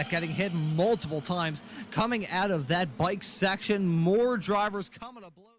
Getting hit multiple times coming out of that bike section. More drivers coming to blows.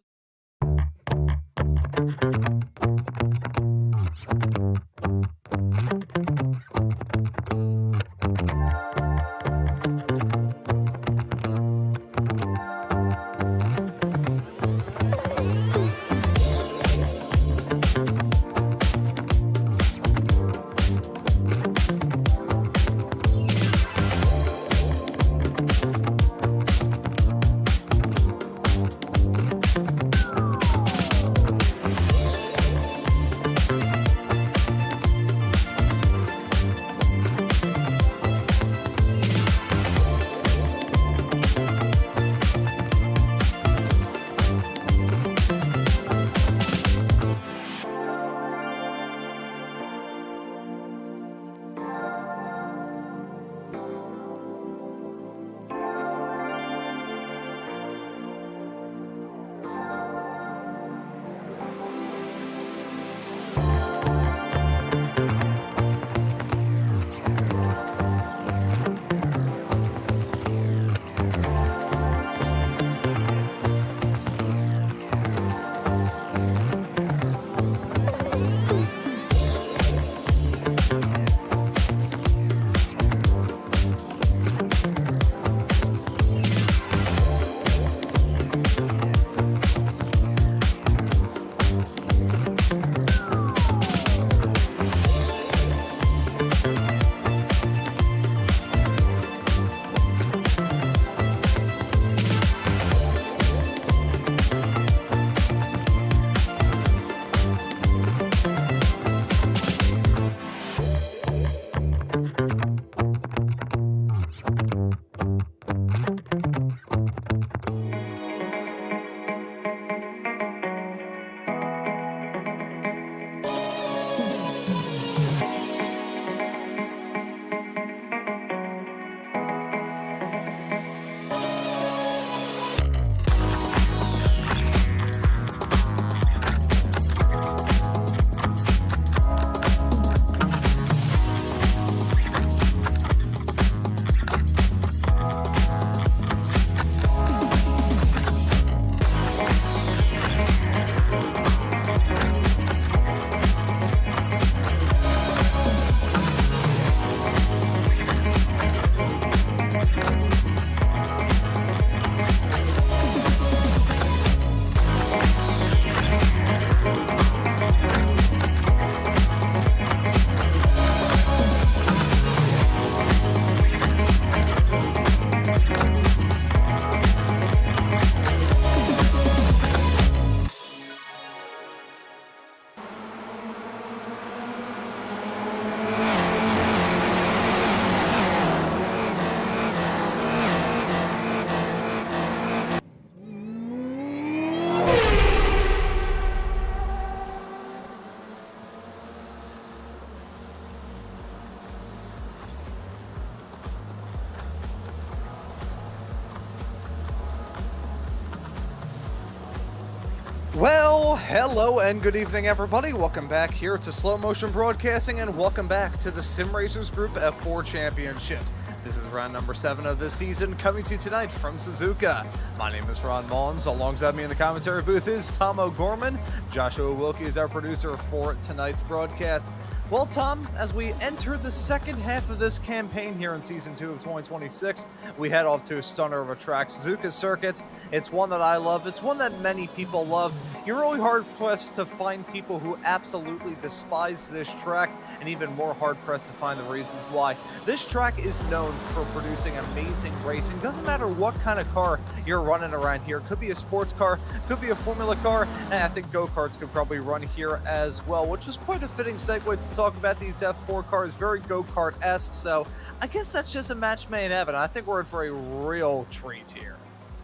Well, hello and good evening, everybody. Welcome back here to Slow Motion Broadcasting, and welcome back to the Sim Racers Group F4 Championship. This is round number 7 of this season, coming to you tonight from Suzuka. My name is Ron Maunz. Alongside me in the commentary booth is Tom O'Gorman. Joshua Wilkie is our producer for tonight's broadcast. Well, Tom, as we enter the second half of this campaign here in Season 2 of 2026, we head off to a stunner of a track, Suzuka Circuit. It's one that I love. It's one that many people love. You're really hard-pressed to find people who absolutely despise this track, and even more hard-pressed to find the reasons why. This track is known for producing amazing racing. Doesn't matter what kind of car you're running around here. Could be a sports car, could be a Formula car, and I think go-karts could probably run here as well, which is quite a fitting segue to talk about these F4 cars, very go-kart-esque, so I guess that's just a match made in heaven. I think we're in for a real treat here.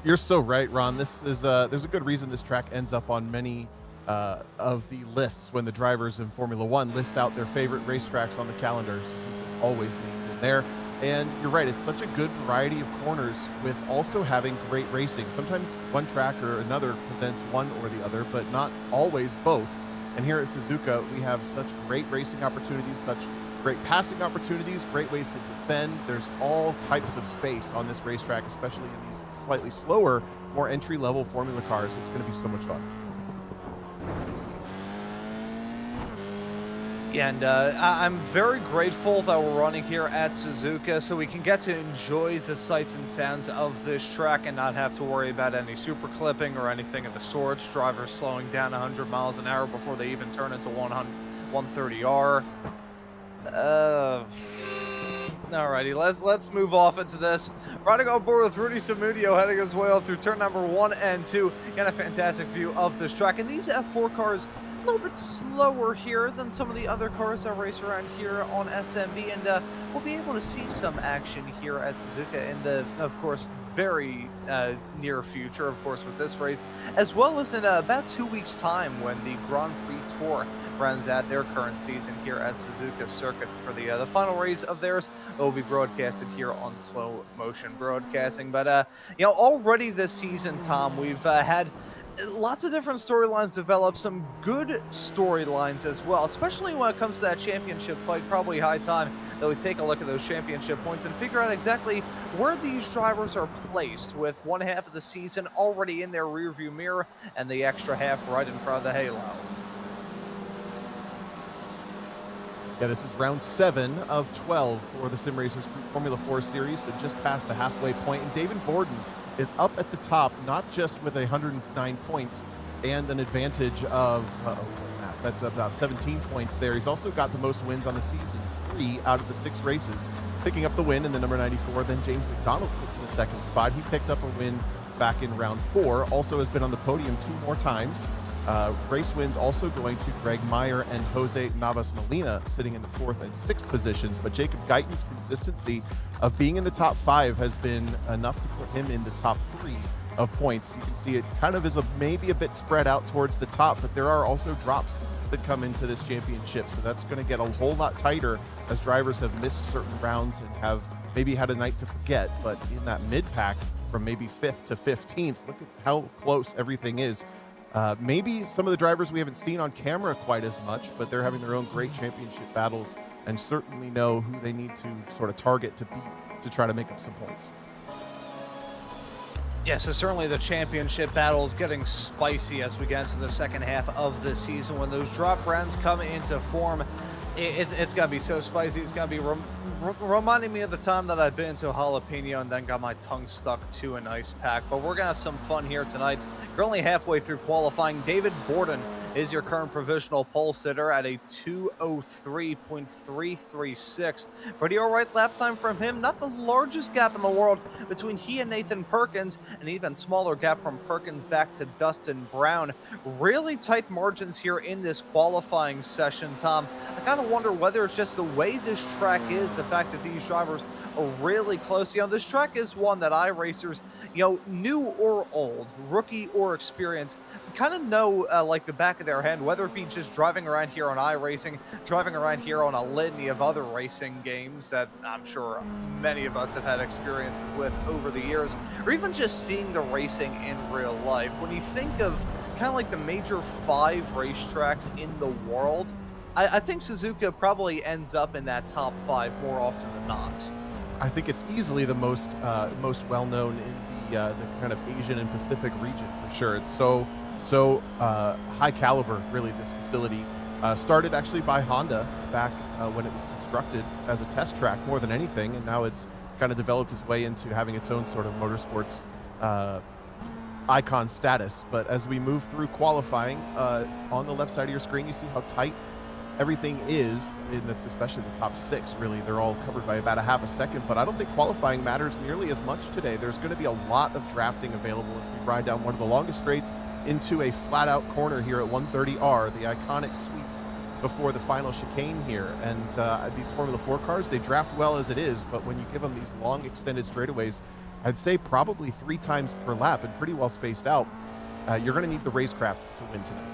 You're so right, Ron. This is there's a good reason this track ends up on many of the lists when the drivers in Formula One list out their favorite racetracks on the calendar. Suzuka's always named in there. And you're right, it's such a good variety of corners with also having great racing. Sometimes one track or another presents one or the other, but not always both. And here at Suzuka, we have such great racing opportunities, such great passing opportunities, great ways to defend. There's all types of space on this racetrack, especially in these slightly slower, more entry-level Formula cars. It's going to be so much fun. And I'm very grateful that we're running here at Suzuka so we can get to enjoy the sights and sounds of this track and not have to worry about any super clipping or anything of the sorts. Drivers slowing down 100 miles an hour before they even turn into 130R. Alrighty, let's move off into this. Riding on board with Rudy Samudio, heading his way up through turn number 1 and 2. Got a fantastic view of this track. And these F4 cars a little bit slower here than some of the other cars that race around here on SMB, and we'll be able to see some action here at Suzuka in the, of course, very near future, of course, with this race, as well as in about 2 weeks' time when the Grand Prix Tour runs out their current season here at Suzuka Circuit for the final race of theirs. It will be broadcasted here on Slow Motion Broadcasting. But you know, already this season, Tom, we've had lots of different storylines develop, some good storylines as well, especially when it comes to that championship fight. Probably high time that we take a look at those championship points and figure out exactly where these drivers are placed, with one half of the season already in their rearview mirror and the extra half right in front of the halo. Yeah, this is round 7 of 12 for the Sim Racers Group Formula 4 Series, so just past the halfway point. And David Borden is up at the top, not just with 109 points and an advantage of, that's about 17 points there. He's also got the most wins on the season, 3 out of the 6 races, picking up the win in the number 94. Then James McDonald sits in the second spot. He picked up a win back in round 4, also has been on the podium 2 more times. Race wins also going to Greg Meyer and Jose Navas Molina, sitting in the 4th and 6th positions. But Jacob Guyton's consistency of being in the top 5 has been enough to put him in the top 3 of points. You can see it kind of is maybe a bit spread out towards the top, but there are also drops that come into this championship. So that's going to get a whole lot tighter as drivers have missed certain rounds and have maybe had a night to forget. But in that mid-pack from maybe 5th to 15th, look at how close everything is. Maybe some of the drivers we haven't seen on camera quite as much, but they're having their own great championship battles and certainly know who they need to sort of target to beat to try to make up some points. Yeah, so certainly the championship battle is getting spicy as we get into the second half of the season. When those drop rounds come into form, it's going to be so spicy. It's going to be reminding me of the time that I've been to a jalapeno and then got my tongue stuck to an ice pack. But we're going to have some fun here tonight. Currently halfway through qualifying, David Borden is your current provisional pole sitter at a 2:03.336. Pretty all right lap time from him. Not the largest gap in the world between he and Nathan Perkins, an even smaller gap from Perkins back to Dustin Brown. Really tight margins here in this qualifying session, Tom. I kind of wonder whether it's just the way this track is, the fact that these drivers are really close. You know, this track is one that iRacers, you know, new or old, rookie or experienced, kind of know like the back of their hand, whether it be just driving around here on iRacing, driving around here on a litany of other racing games that I'm sure many of us have had experiences with over the years, or even just seeing the racing in real life. When you think of kind of like the major 5 racetracks in the world, I think Suzuka probably ends up in that top 5 more often than not. I think it's easily the most well-known in the kind of Asian and Pacific region for sure. It's so high caliber, really, this facility. Started actually by Honda back when it was constructed as a test track more than anything, and now it's kind of developed its way into having its own sort of motorsports icon status. But as we move through qualifying, on the left side of your screen, you see how tight everything is, and that's especially the top 6, really. They're all covered by about a half a second, but I don't think qualifying matters nearly as much today. There's going to be a lot of drafting available as we ride down one of the longest straights into a flat-out corner here at 130R, the iconic sweep before the final chicane here. And these Formula 4 cars, they draft well as it is, but when you give them these long extended straightaways, I'd say probably 3 times per lap and pretty well spaced out, you're going to need the racecraft to win tonight.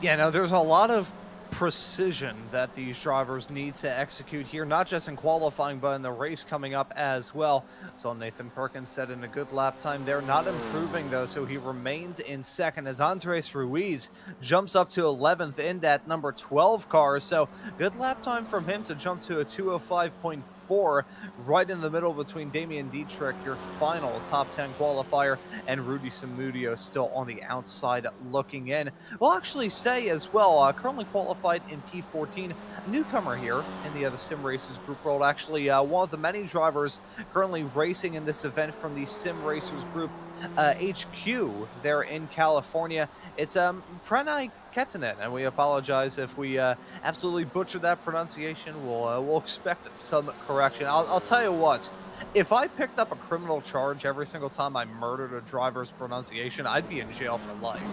Yeah, no, there's a lot of precision that these drivers need to execute here, not just in qualifying, but in the race coming up as well. So Nathan Perkins set in a good lap time there, not improving though, so he remains in second as Andres Ruiz jumps up to 11th in that number 12 car. So good lap time from him to jump to a 205.4, right in the middle between Damian Dietrich, your final top 10 qualifier, and Rudy Samudio still on the outside looking in. We'll actually say as well, currently qualified in P14, a newcomer here in the other Sim Racers group world, actually one of the many drivers currently racing in this event from the Sim Racers group HQ there in California. It's Pranay Ketinen, and we apologize if we absolutely butchered that pronunciation. We'll expect some correction. I'll tell you what, if I picked up a criminal charge every single time I murdered a driver's pronunciation, I'd be in jail for life.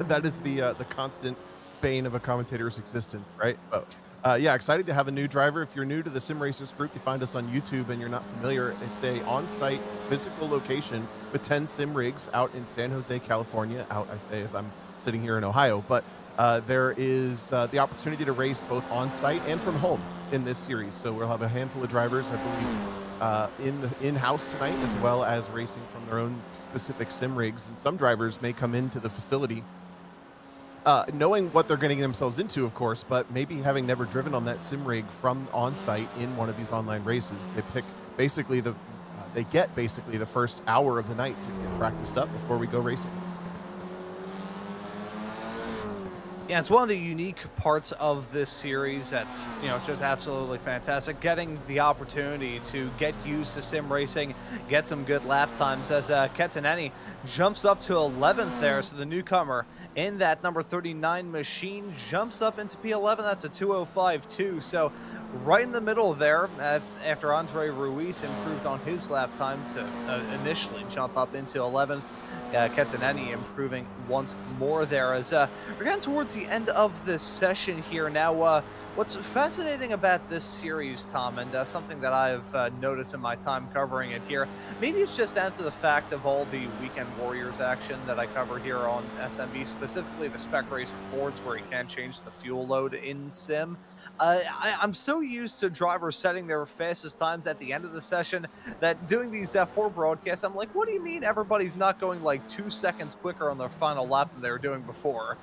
That is the constant bane of a commentator's existence, right? But yeah, excited to have a new driver. If you're new to the Sim Racers group, you find us on YouTube and you're not familiar, it's a on-site physical location with 10 sim rigs out in San Jose, California. Out, I say, as I'm sitting here in Ohio, but there is the opportunity to race both on-site and from home in this series. So we'll have a handful of drivers, I believe, in-house tonight, as well as racing from their own specific sim rigs. And some drivers may come into the facility knowing what they're getting themselves into, of course, but maybe having never driven on that sim rig from on-site in one of these online races. They pick basically they get basically the first hour of the night to get practiced up before we go racing. Yeah, it's one of the unique parts of this series that's, just absolutely fantastic. Getting the opportunity to get used to sim racing, get some good lap times as Ketaneni jumps up to 11th there. So the newcomer in that number 39 machine jumps up into P11. That's a 205.2. So right in the middle there, after Andre Ruiz improved on his lap time to initially jump up into 11th. Ketaneni improving once more there as we're getting towards the end of this session here now. What's fascinating about this series, Tom, and something that I've noticed in my time covering it here, maybe it's just down to the fact of all the Weekend Warriors action that I cover here on SMB, specifically the Spec Racer Fords where you can't change the fuel load in Sim. I'm so used to drivers setting their fastest times at the end of the session that doing these F4 broadcasts, I'm like, what do you mean everybody's not going like 2 seconds quicker on their final lap than they were doing before?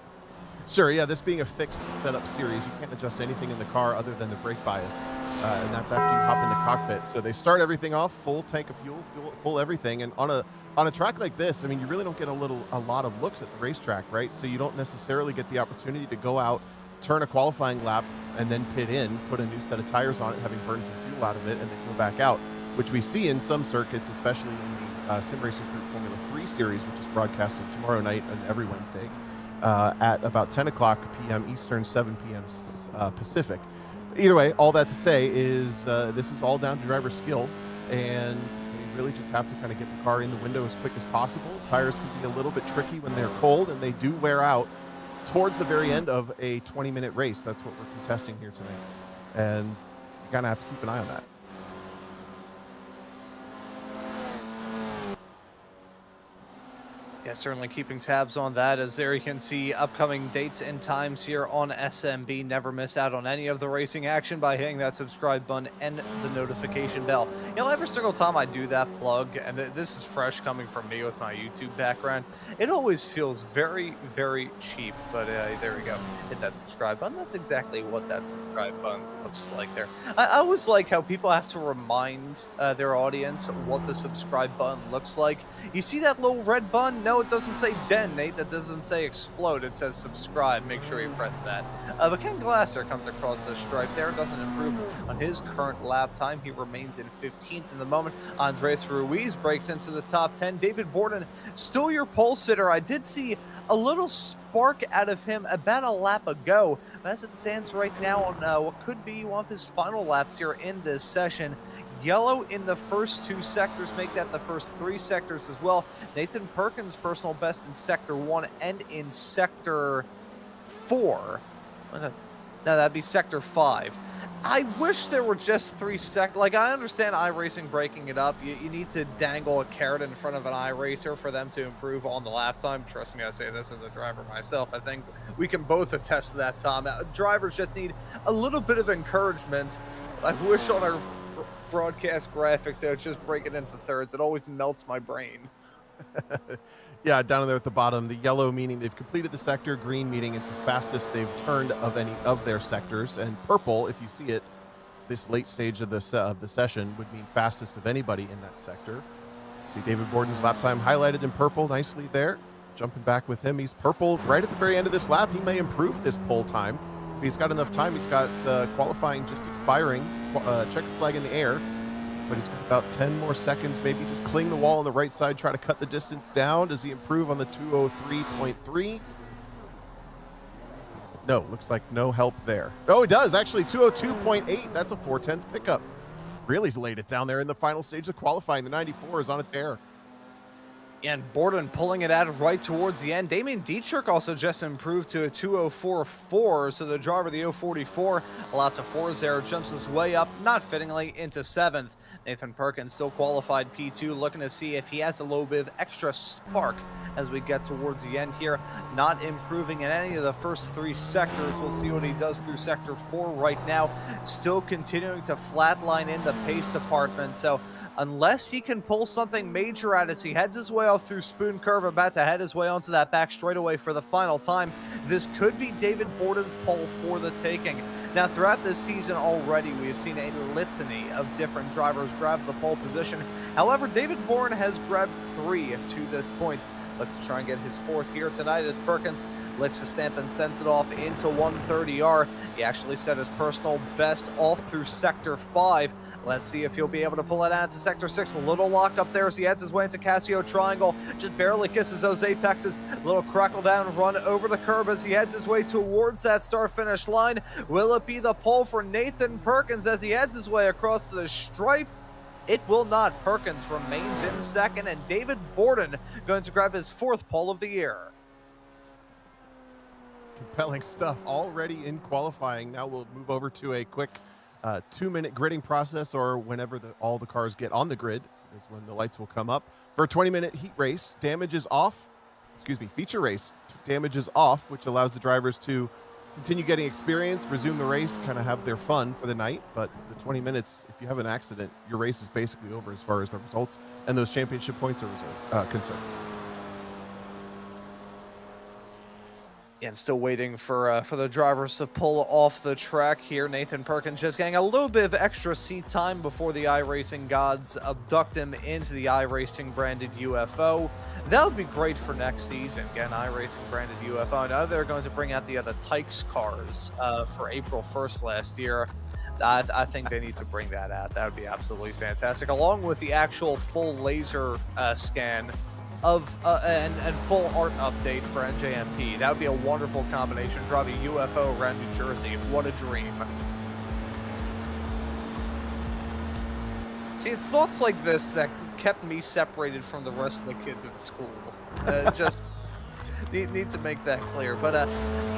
Sure, yeah, this being a fixed setup series, you can't adjust anything in the car other than the brake bias, and that's after you hop in the cockpit. So they start everything off, full tank of fuel, full everything, and on a track like this, I mean, you really don't get a lot of looks at the racetrack, right? So you don't necessarily get the opportunity to go out, turn a qualifying lap, and then pit in, put a new set of tires on it, having burned some fuel out of it, and then go back out, which we see in some circuits, especially in the Sim Racers Group Formula 3 series, which is broadcasted tomorrow night and every Wednesday. At about 10 o'clock p.m. Eastern, 7 p.m. Pacific. Either way, all that to say is this is all down to driver skill, and you really just have to kind of get the car in the window as quick as possible. Tires can be a little bit tricky when they're cold, and they do wear out towards the very end of a 20-minute race. That's what we're contesting here tonight, and you kind of have to keep an eye on that. Yeah, certainly keeping tabs on that, as there you can see upcoming dates and times here on SMB. Never miss out on any of the racing action by hitting that subscribe button and the notification bell. Every single time I do that plug, and this is fresh coming from me with my YouTube background, it always feels very, very cheap. But there we go. Hit that subscribe button. That's exactly what that subscribe button looks like there. I always like how people have to remind their audience what the subscribe button looks like. You see that little red button? No, it doesn't say detonate. That doesn't say explode. It says subscribe. Make sure you press that. But Ken Glasser comes across the stripe there. Doesn't improve on his current lap time. He remains in 15th in the moment. Andres Ruiz breaks into the top 10. David Borden, still your pole sitter. I did see a little spark out of him about a lap ago. But as it stands right now on what could be one of his final laps here in this session, yellow in the first 2 sectors, make that the first 3 sectors as well. Nathan Perkins' personal best in Sector 1 and in Sector 4. No, that'd be Sector 5. I wish there were just 3 seconds. Like, I understand iRacing breaking it up. You need to dangle a carrot in front of an iRacer for them to improve on the lap time. Trust me, I say this as a driver myself. I think we can both attest to that, Tom. Drivers just need a little bit of encouragement. I wish on our broadcast graphics they would just break it into thirds. It always melts my brain. Yeah, down there at the bottom, the yellow meaning they've completed the sector, green meaning it's the fastest they've turned of any of their sectors, and purple, if you see it, this late stage of the session would mean fastest of anybody in that sector. See David Borden's lap time highlighted in purple nicely there. Jumping back with him, he's purple right at the very end of this lap. He may improve this pole time. If he's got enough time, he's got the qualifying just expiring, checker flag in the air. But he's got about 10 more seconds, maybe just cling the wall on the right side, try to cut the distance down. Does he improve on the 203.3? No, looks like no help there. Oh, he does, actually, 202.8. That's a 4/10 pickup. Really laid it down there in the final stage of qualifying. The 94 is on a tear. And Borden pulling it out right towards the end. Damien Dietrich also just improved to a 204.4, so the driver, the 044, lots of fours there, jumps his way up, not fittingly, into 7th. Nathan Perkins still qualified P2, looking to see if he has a little bit of extra spark as we get towards the end here. Not improving in any of the first 3 sectors. We'll see what he does through Sector 4 right now. Still continuing to flatline in the pace department, so unless he can pull something major out as he heads his way off through Spoon Curve, about to head his way onto that back straightaway for the final time, this could be David Borden's pole for the taking. Now, throughout this season already, we have seen a litany of different drivers grab the pole position. However, David Borden has grabbed 3 to this point. Let's try and get his 4th here tonight as Perkins licks the stamp and sends it off into 130R. He actually set his personal best off through Sector 5. Let's see if he'll be able to pull it out to Sector 6. A little lock up there as he heads his way into Casio Triangle. Just barely kisses those apexes. A little crackle down run over the curb as he heads his way towards that start-finish line. Will it be the pole for Nathan Perkins as he heads his way across the stripe? It will not. Perkins remains in 2nd, and David Borden going to grab his 4th pole of the year. Compelling stuff already in qualifying. Now we'll move over to a quick 2-minute gridding process, or whenever all the cars get on the grid is when the lights will come up. For a 20-minute heat race, feature race, damage is off, which allows the drivers to continue getting experience, resume the race, kind of have their fun for the night. But the 20 minutes, if you have an accident, your race is basically over as far as the results and those championship points are concerned. And still waiting for the drivers to pull off the track here. Nathan Perkins just getting a little bit of extra seat time before the iRacing gods abduct him into the iRacing branded UFO. That would be great for next season. Again, iRacing branded UFO. I know they're going to bring out the other Tykes cars for April 1st last year. I think they need to bring that out. That would be absolutely fantastic, along with the actual full laser scan of and full art update for NJMP. That would be a wonderful combination. Driving a UFO around New Jersey. What a dream. See, it's thoughts like this that kept me separated from the rest of the kids at school. Just need to make that clear. But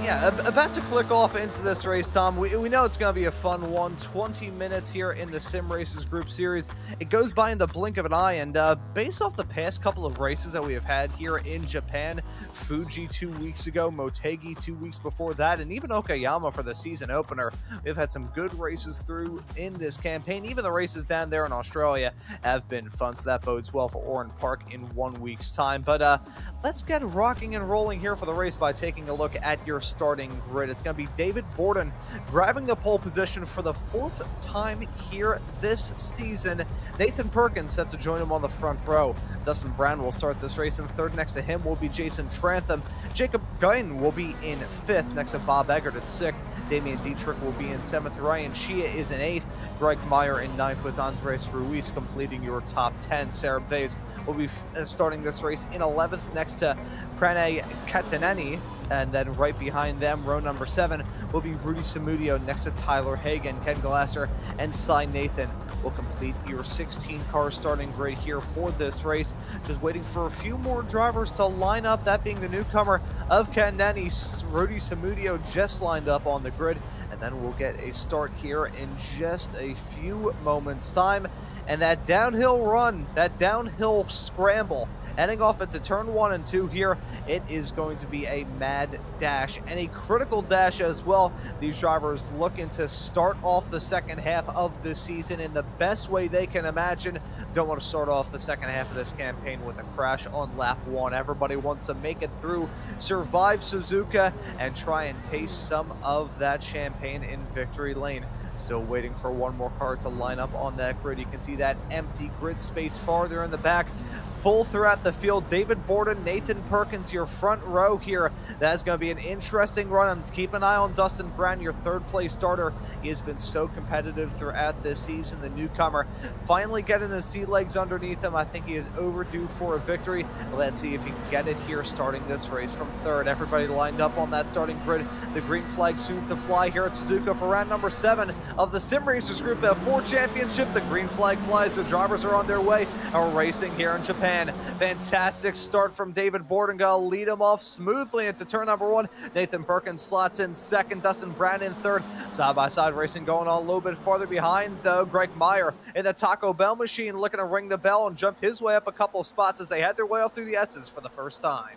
yeah, about to click off into this race, Tom. We know it's going to be a fun one. 20 minutes here in the Sim Racers Group Series. It goes by in the blink of an eye, and based off the past couple of races that we have had here in Japan, Fuji 2 weeks ago, Motegi 2 weeks before that, and even Okayama for the season opener, we've had some good races through in this campaign. Even the races down there in Australia have been fun, so that bodes well for Oran Park in 1 week's time. But let's get rocking and rolling here for the race by taking a look at your starting grid. It's going to be David Borden grabbing the pole position for the 4th time here this season. Nathan Perkins set to join him on the front row. Dustin Brown will start this race in 3rd. Next to him will be Jason Trantham. Jacob Guyton will be in 5th. Next to Bob Eggert at 6th. Damian Dietrich will be in 7th. Ryan Shia is in 8th. Greg Meyer in 9th, with Andres Ruiz completing your top 10. Sarah Vase will be starting this race in 11th, next to Pranay Katanani. And then right behind them, row number 7, will be Rudy Samudio next to Tyler Hagan. Ken Glasser and Cy Nathan will complete your 16-car starting grid here for this race. Just waiting for a few more drivers to line up, that being the newcomer of Kanani. Rudy Samudio just lined up on the grid. And and then we'll get a start here in just a few moments' time. And that downhill run, that downhill scramble, heading off into turn 1 and 2 here, it is going to be a mad dash and a critical dash as well. These drivers looking to start off the second half of the season in the best way they can imagine. Don't want to start off the second half of this campaign with a crash on lap 1. Everybody wants to make it through, survive Suzuka, and try and taste some of that champagne in victory lane. Still waiting for one more car to line up on that grid. You can see that empty grid space farther in the back. Full throughout the field. David Borden, Nathan Perkins, your front row here. That's going to be an interesting run. And keep an eye on Dustin Brown, your third place starter. He has been so competitive throughout this season. The newcomer finally getting his sea legs underneath him. I think he is overdue for a victory. Let's see if he can get it here starting this race from third. Everybody lined up on that starting grid. The green flag soon to fly here at Suzuka for round number 7 of the Sim Racers Group F4 Championship. The green flag flies, the drivers are on their way and we're racing here in Japan. Fantastic start from David Borden, gonna lead him off smoothly into turn number 1. Nathan Perkins slots in second, Dustin Brown in third. Side-by-side racing going on a little bit farther behind, though. Greg Meyer in the Taco Bell machine looking to ring the bell and jump his way up a couple of spots as they head their way off through the S's for the first time.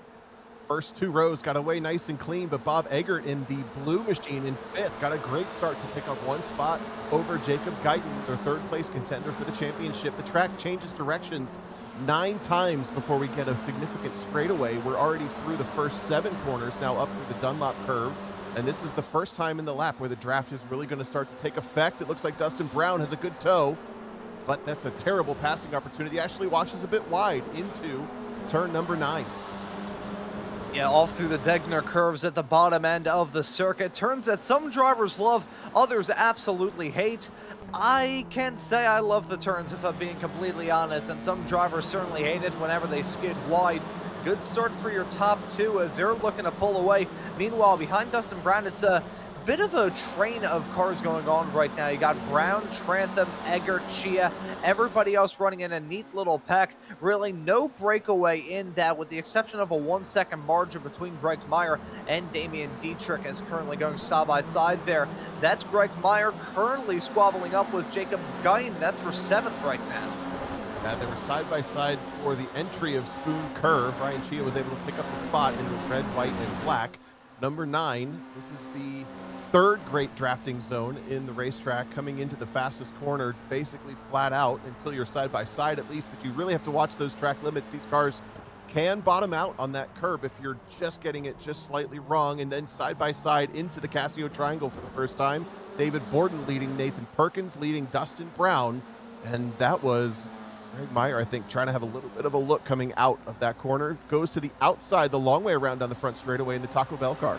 First 2 rows got away nice and clean, but Bob Eggert in the blue machine in 5th got a great start to pick up 1 spot over Jacob Guyton, their 3rd place contender for the championship. The track changes directions 9 times before we get a significant straightaway. We're already through the first 7 corners, now up through the Dunlop curve, and this is the first time in the lap where the draft is really going to start to take effect. It looks like Dustin Brown has a good toe, but that's a terrible passing opportunity. Actually washes a bit wide into turn number 9. Yeah, off through the Degner curves at the bottom end of the circuit. Turns that some drivers love, others absolutely hate. I can't say I love the turns if I'm being completely honest, and some drivers certainly hate it whenever they skid wide. Good start for your top 2 as they're looking to pull away. Meanwhile, behind Dustin Brown, it's a bit of a train of cars going on right now. You got Brown, Trantham, Eggert, Chia, everybody else running in a neat little pack. Really no breakaway in that, with the exception of a 1-second margin between Greg Meyer and Damian Dietrich is currently going side by side there. That's Greg Meyer currently squabbling up with Jacob Guyton. That's for 7th right now. They were side by side for the entry of Spoon Curve. Ryan Chia was able to pick up the spot in the red, white, and black. Number 9, this is the 3rd great drafting zone in the racetrack, coming into the fastest corner basically flat out until you're side by side at least, but you really have to watch those track limits. These cars can bottom out on that curb if you're just getting it just slightly wrong. And then side by side into the Casio Triangle for the first time. David Borden leading Nathan Perkins, leading Dustin Brown, and that was Greg Meyer, I think, trying to have a little bit of a look coming out of that corner. Goes to the outside, the long way around down the front straightaway in the Taco Bell car.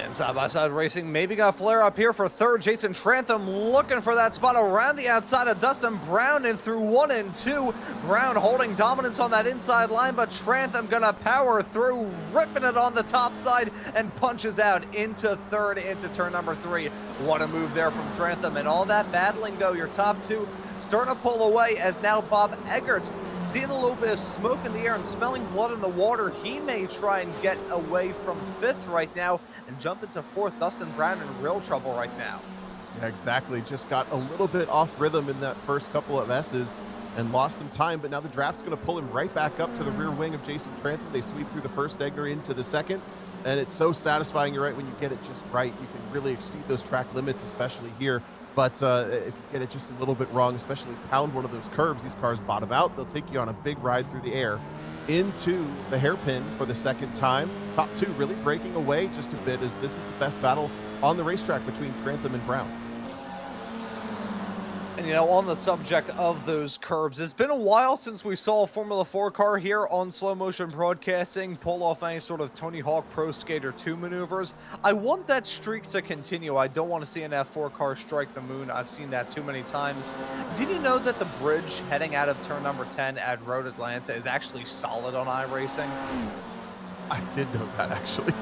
And side-by-side racing maybe got flare up here for 3rd. Jason Trantham looking for that spot around the outside of Dustin Brown and through 1 and 2. Brown holding dominance on that inside line, but Trantham gonna power through, ripping it on the top side and punches out into 3rd into turn number 3. What a move there from Trantham. And all that battling though, your top 2 starting to pull away as now Bob Eggert seeing a little bit of smoke in the air and smelling blood in the water. He may try and get away from 5th right now and jump into 4th. Dustin Brown in real trouble right now. Yeah, exactly. Just got a little bit off rhythm in that first couple of S's and lost some time, but now the draft's going to pull him right back up to the rear wing of Jason Trantham. They sweep through the first Degner into the second, and it's so satisfying. You're right, when you get it just right, you can really exceed those track limits, especially here. But if you get it just a little bit wrong, especially pound one of those curbs, these cars bottom out. They'll take you on a big ride through the air into the hairpin for the 2nd time. Top 2 really breaking away just a bit, as this is the best battle on the racetrack between Trantham and Brown. And you know, on the subject of those curbs, it's been a while since we saw a Formula 4 car here on Slow Motion Broadcasting pull off any sort of Tony Hawk Pro Skater 2 maneuvers. I want that streak to continue. I don't want to see an F4 car strike the moon. I've seen that too many times. Did you know that the bridge heading out of turn number 10 at Road Atlanta is actually solid on iRacing? I did know that, actually.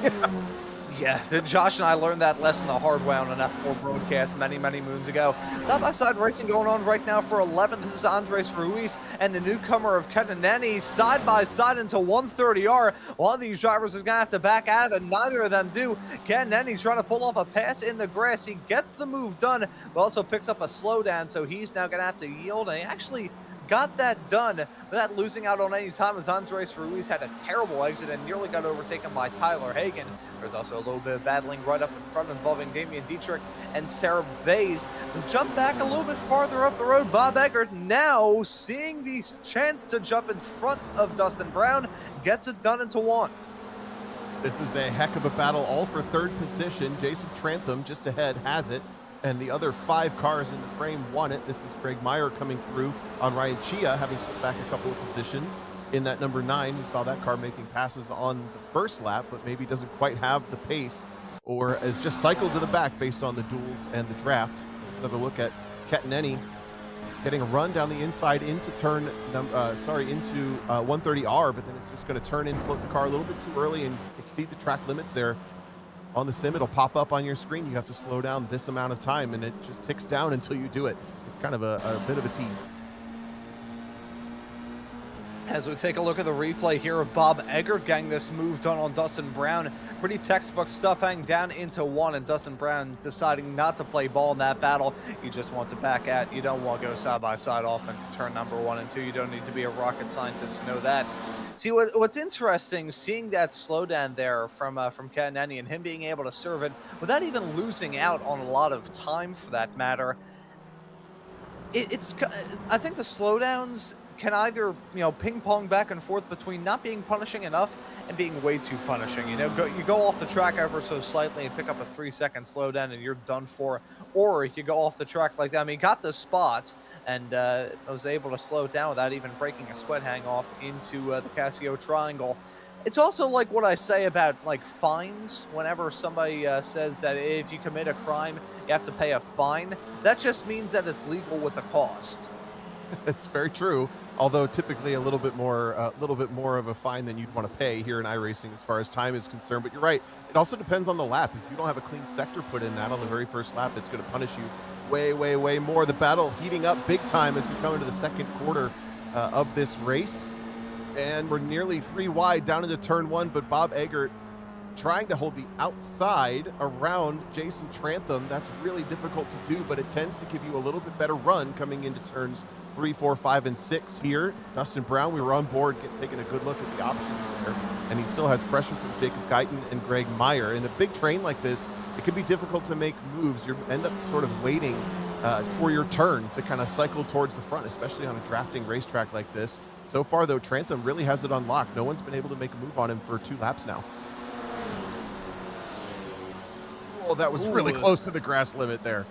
Yeah, Josh and I learned that lesson the hard way on an F4 broadcast many, many moons ago. Side-by-side racing going on right now for 11th. This is Andres Ruiz and the newcomer of Kenaneni side-by-side into 130R. One of these drivers is going to have to back out of it. Neither of them do. Kenaneni trying to pull off a pass in the grass. He gets the move done, but also picks up a slowdown, so he's now going to have to yield, and he actually got that done without losing out on any time, as Andres Ruiz had a terrible exit and nearly got overtaken by Tyler Hagan. There's also a little bit of battling right up in front involving Damian Dietrich and Sarah Vase. Jump back a little bit farther up the road. Bob Eggert now seeing the chance to jump in front of Dustin Brown, gets it done into one. This is a heck of a battle, all for third position. Jason Trantham just ahead has it, and the other 5 cars in the frame won it. This is Greg Meyer coming through on Ryan Chia, having slipped back a couple of positions. In that number 9, we saw that car making passes on the first lap, but maybe doesn't quite have the pace, or is just cycled to the back based on the duels and the draft. Another look at Ketaneni getting a run down the inside into turn, into 130R, but then it's just going to turn in, float the car a little bit too early and exceed the track limits there. On the sim, it'll pop up on your screen. You have to slow down this amount of time, and it just ticks down until you do it. It's kind of a bit of a tease. As we take a look at the replay here of Bob Eggert getting this move done on Dustin Brown, pretty textbook stuff, hanging down into 1, and Dustin Brown deciding not to play ball in that battle. You just want to back out. You don't want to go side-by-side off into turn number 1 and 2. You don't need to be a rocket scientist to know that. See, what's interesting, seeing that slowdown there from Ketaneni and him being able to serve it without even losing out on a lot of time for that matter, I think the slowdowns can either, ping pong back and forth between not being punishing enough and being way too punishing. You go off the track ever so slightly and pick up a 3-second slowdown and you're done for. Or you go off the track like that. I mean, got the spot and was able to slow it down without even breaking a sweat hang off into the Casio Triangle. It's also like what I say about like fines. Whenever somebody says that if you commit a crime, you have to pay a fine, that just means that it's legal with a cost. It's very true, although typically a little bit more of a fine than you'd want to pay here in iRacing as far as time is concerned. But you're right, it also depends on the lap. If you don't have a clean sector put in that on the very first lap, it's going to punish you way more. The battle heating up big time as we come into the second quarter of this race, and we're nearly 3 wide down into turn 1, but Bob Eggert trying to hold the outside around Jason Trantham. That's really difficult to do, but it tends to give you a little bit better run coming into turns 3, 4, 5, and 6 here. Dustin Brown, we were on board taking a good look at the options there, and he still has pressure from Jacob Guyton and Greg Meyer. In a big train like this, it can be difficult to make moves. You end up sort of waiting for your turn to kind of cycle towards the front, especially on a drafting racetrack like this. So far, though, Trantham really has it unlocked. No one's been able to make a move on him for 2 laps now. Oh, that was really close to the grass limit there.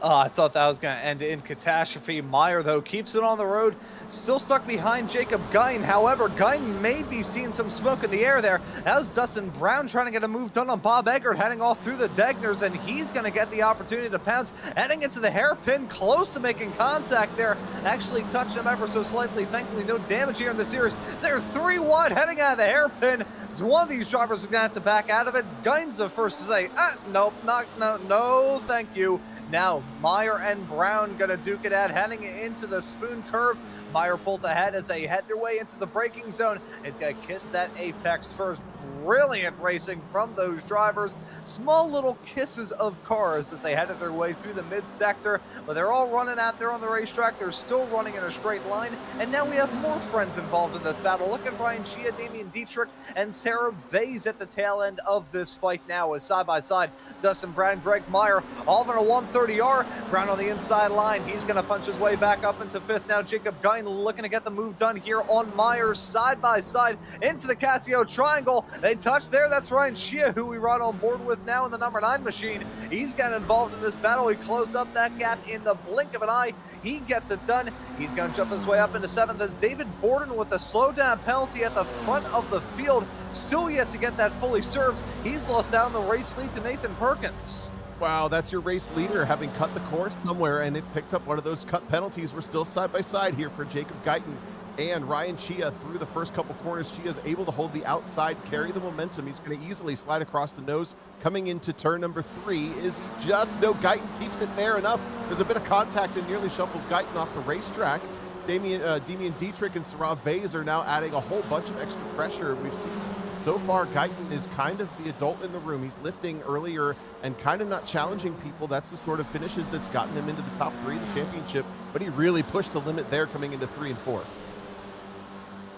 I thought that was going to end in catastrophe. Meyer, though, keeps it on the road. Still stuck behind Jacob Guyton. However, Guyton may be seeing some smoke in the air there. That was Dustin Brown trying to get a move done on Bob Eggert, heading off through the Degners, and he's going to get the opportunity to pounce, heading into the hairpin, close to making contact there. Actually touched him ever so slightly. Thankfully, no damage here in the series. They're 3 wide, heading out of the hairpin. It's one of these drivers who's going to have to back out of it. Guyton's the first to say, nope, no, thank you. Now, Meyer and Brown going to duke it out, heading into the spoon curve. Meyer pulls ahead as they head their way into the braking zone. He's going to kiss that apex first. Brilliant racing from those drivers. Small little kisses of cars as they headed their way through the mid-sector. But they're all running out there on the racetrack. They're still running in a straight line. And now we have more friends involved in this battle. Look at Ryan Chia, Damian Dietrich, and Sarah Vase at the tail end of this fight now as side-by-side Dustin Brown, Greg Meyer, all in a 130R. Brown on the inside line. He's going to punch his way back up into 5th now. Jacob Guyton looking to get the move done here on Meyer side-by-side into the Casio Triangle. They touch there. That's Ryan Chia, who we ride on board with now in the number 9 machine. He's getting involved in this battle. He closed up that gap in the blink of an eye. He gets it done. He's going to jump his way up into 7th as David Borden with the slowdown penalty at the front of the field. Still yet to get that fully served. He's lost down the race lead to Nathan Perkins. Wow, that's your race leader having cut the course somewhere, and it picked up one of those cut penalties. We're still side by side here for Jacob Guyton And Ryan Chia through the first couple corners. Chia's able to hold the outside, carry the momentum. He's going to easily slide across the nose. Coming into turn number 3, is he just? No, Guyton keeps it there enough. There's a bit of contact and nearly shuffles Guyton off the racetrack. Damian Dietrich and Saurav Vase are now adding a whole bunch of extra pressure. We've seen so far Guyton is kind of the adult in the room. He's lifting earlier and kind of not challenging people. That's the sort of finishes that's gotten him into the top 3 of the championship, but he really pushed the limit there coming into 3 and 4.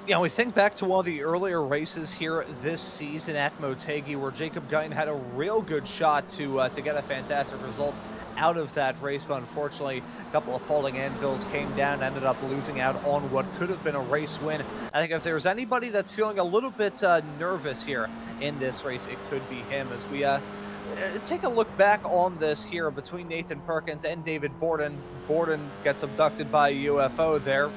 Yeah, we think back to one of the earlier races here this season at Motegi, where Jacob Guyton had a real good shot to get a fantastic result out of that race, but unfortunately a couple of falling anvils came down, ended up losing out on what could have been a race win. I think if there's anybody that's feeling a little bit nervous here in this race, it could be him. As we take a look back on this here between Nathan Perkins and David Borden. Borden gets abducted by a UFO there.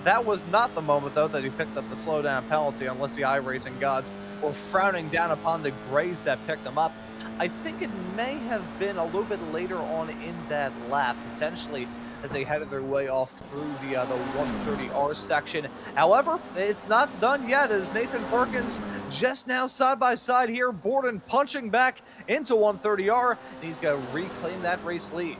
That was not the moment, though, that he picked up the slowdown penalty, unless the iRacing gods were frowning down upon the grays that picked him up. I think it may have been a little bit later on in that lap, potentially, as they headed their way off through the 130R section. However, it's not done yet, as Nathan Perkins just now side by side here. Borden punching back into 130R, and he's going to reclaim that race lead.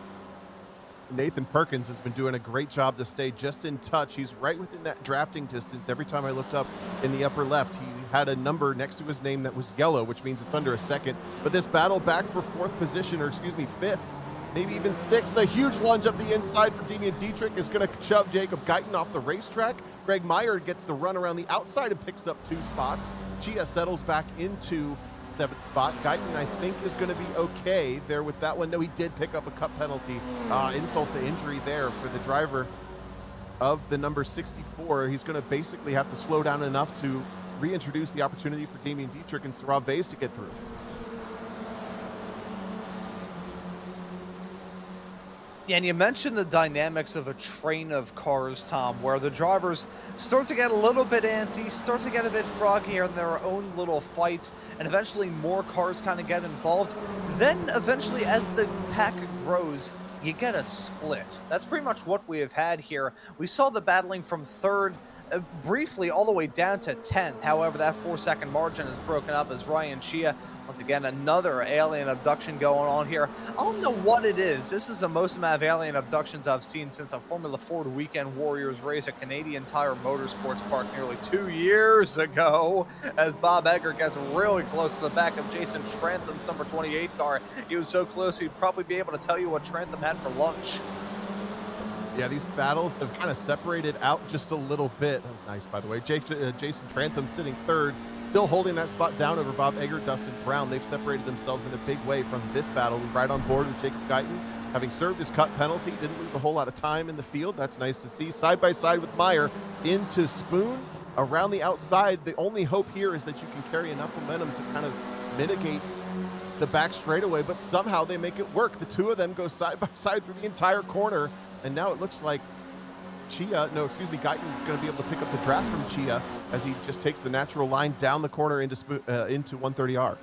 Nathan Perkins has been doing a great job to stay just in touch. He's right within that drafting distance. Every time I looked up in the upper left, he had a number next to his name that was yellow, which means it's under a second. But this battle back for 4th position, or excuse me, 5th, maybe even 6th. The huge lunge up the inside for Damian Dietrich is going to shove Jacob Guyton off the racetrack. Greg Meyer gets the run around the outside and picks up 2 spots. Chia settles back into 7th spot. Guyton, I think, is going to be okay there with that one. No, he did pick up a cup penalty. Insult to injury there for the driver of the number 64. He's going to basically have to slow down enough to reintroduce the opportunity for Damian Dietrich and Saurav Vase to get through. Yeah, and you mentioned the dynamics of a train of cars, Tom, where the drivers start to get a little bit antsy, start to get a bit froggy in their own little fights, and eventually more cars kind of get involved. Then eventually, as the pack grows, you get a split. That's pretty much what we have had here. We saw the battling from 3rd briefly all the way down to 10th. However, that 4-second margin is broken up as Ryan Chia, once again, another alien abduction going on here. I don't know what it is. This is the most amount of alien abductions I've seen since a Formula Ford Weekend Warriors race at Canadian Tire Motorsports Park nearly 2 years ago, as Bob Egger gets really close to the back of Jason Trantham's number 28 car. He was so close he'd probably be able to tell you what Trantham had for lunch. Yeah, these battles have kind of separated out just a little bit. That was nice, by the way. Jason Trantham sitting 3rd, still holding that spot down over Bob Egger, Dustin Brown. They've separated themselves in a big way from this battle. We're right on board with Jacob Guyton, having served his cut penalty. Didn't lose a whole lot of time in the field. That's nice to see. Side by side with Meyer into Spoon around the outside. The only hope here is that you can carry enough momentum to kind of mitigate the back straightaway, but somehow they make it work. The two of them go side by side through the entire corner. And now it looks like Guyton's going to be able to pick up the draft from Chia as he just takes the natural line down the corner into 130R.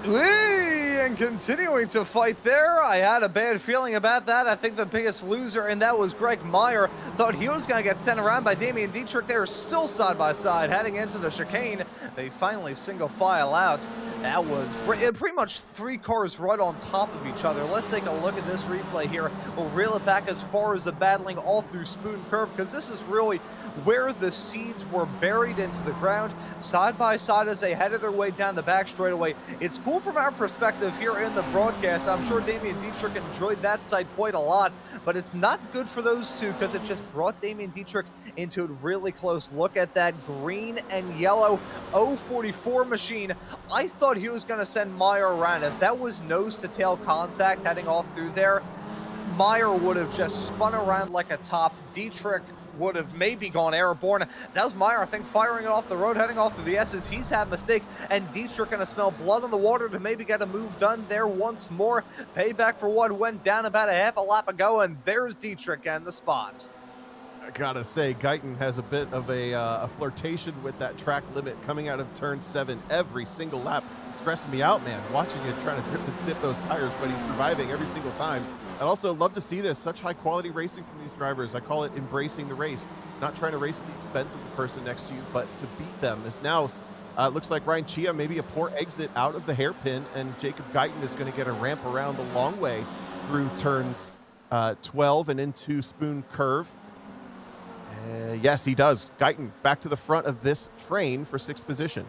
And continuing to fight there. I had a bad feeling about that. I think the biggest loser, and that was Greg Meyer, thought he was going to get sent around by Damian Dietrich. They were still side by side heading into the chicane. They finally single file out. That was pretty much 3 cars right on top of each other. Let's take a look at this replay here. We'll reel it back as far as the battling all through Spoon Curve, because this is really where the seeds were buried into the ground, side by side as they headed their way down the back straightaway. It's cool from our perspective here in the broadcast. I'm sure Damian Dietrich enjoyed that sight quite a lot, but it's not good for those two because it just brought Damian Dietrich into a really close. Look at that green and yellow 044 machine. I thought he was going to send Meyer around. If that was nose to tail contact heading off through there, Meyer would have just spun around like a top. Dietrich would have maybe gone airborne. That was Meyer, I think, firing it off the road, heading off through the S's. He's had a mistake, and Dietrich gonna smell blood on the water to maybe get a move done there once more. Payback for what went down about a half a lap ago, and there's Dietrich and the spot. I gotta say, Guyton has a bit of a flirtation with that track limit coming out of turn 7 every single lap. Stressing me out, man, watching you trying to dip those tires, but he's surviving every single time. I'd also love to see this, such high-quality racing from these drivers. I call it embracing the race, not trying to race at the expense of the person next to you, but to beat them. As now, looks like Ryan Chia, maybe a poor exit out of the hairpin, and Jacob Guyton is going to get a ramp around the long way through turns 12 and into Spoon Curve. Yes, he does. Guyton back to the front of this train for 6th position.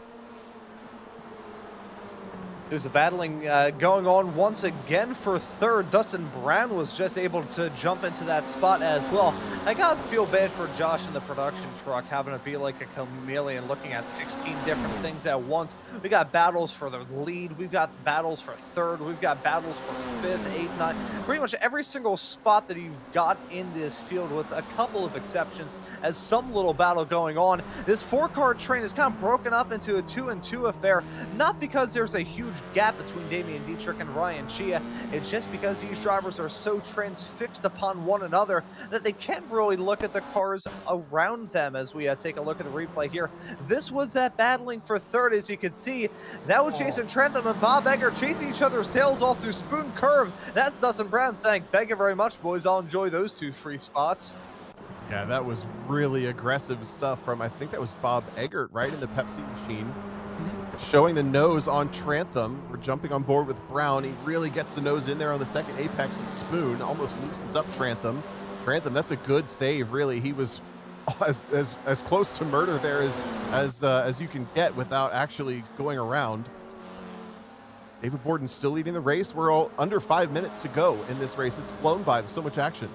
There's a battling going on once again for 3rd. Dustin Brown was just able to jump into that spot as well. I gotta feel bad for Josh in the production truck, having to be like a chameleon looking at 16 different things at once. We got battles for the lead, we've got battles for 3rd, we've got battles for 5th, 8th, 9th. Pretty much every single spot that you've got in this field, with a couple of exceptions, as some little battle going on. This 4-car train is kind of broken up into a 2-and-2 affair, not because there's a huge gap between Damian Dietrich and Ryan Chia. It's just because these drivers are so transfixed upon one another that they can't really look at the cars around them. As we take a look at the replay here, this was that battling for 3rd. As you can see, that was Jason Trentham and Bob Egger chasing each other's tails all through Spoon Curve. That's Dustin Brown saying, "Thank you very much, boys. I'll enjoy those 2 free spots." Yeah, that was really aggressive stuff from, I think that was Bob Eggert, right, in the Pepsi machine. Showing the nose on Trantham. We're jumping on board with Brown. He really gets the nose in there on the second apex of Spoon. Almost loosens up Trantham. Trantham, that's a good save, really. He was as close to murder there as you can get without actually going around. David Borden's still leading the race. We're all under 5 minutes to go in this race. It's flown by. There's so much action.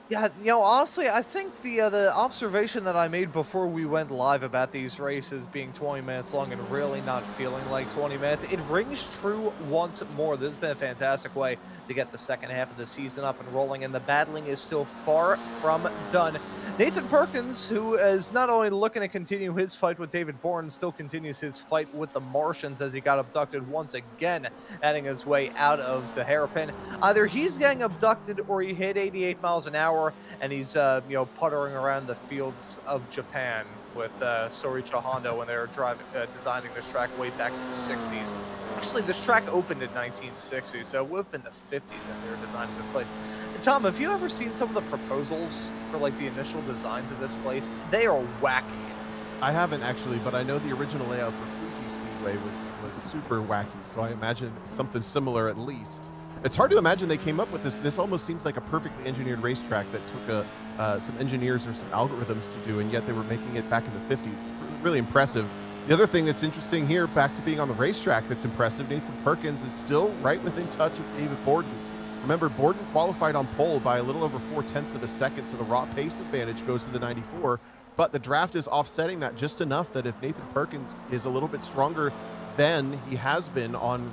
Yeah, you know, honestly, I think the observation that I made before we went live about these races being 20 minutes long and really not feeling like 20 minutes, it rings true once more. This has been a fantastic way to get the second half of the season up and rolling, and the battling is still far from done. Nathan Perkins, who is not only looking to continue his fight with David Bourne, still continues his fight with the Martians as he got abducted once again, heading his way out of the hairpin. Either he's getting abducted or he hit 88 miles an hour and he's puttering around the fields of Japan with Soricha Honda when they were designing this track way back in the 60s. Actually, this track opened in 1960, so it would have been the 50s when they were designing this place. Tom, have you ever seen some of the proposals for like the initial designs of this place? They are wacky. I haven't actually, but I know the original layout for Fuji Speedway was super wacky, so I imagine something similar at least. It's hard to imagine they came up with this. This almost seems like a perfectly engineered racetrack that took some engineers or some algorithms to do, and yet they were making it back in the 50s. Really impressive. The other thing that's interesting here, back to being on the racetrack that's impressive, Nathan Perkins is still right within touch of David Borden. Remember, Borden qualified on pole by a little over 0.4 of a second, so the raw pace advantage goes to the 94, but the draft is offsetting that just enough that if Nathan Perkins is a little bit stronger than he has been on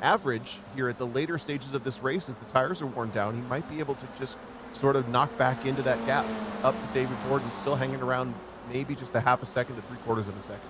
average here at the later stages of this race, as the tires are worn down, he might be able to just sort of knock back into that gap up to David Borden, still hanging around maybe just a half a second to 3/4 of a second.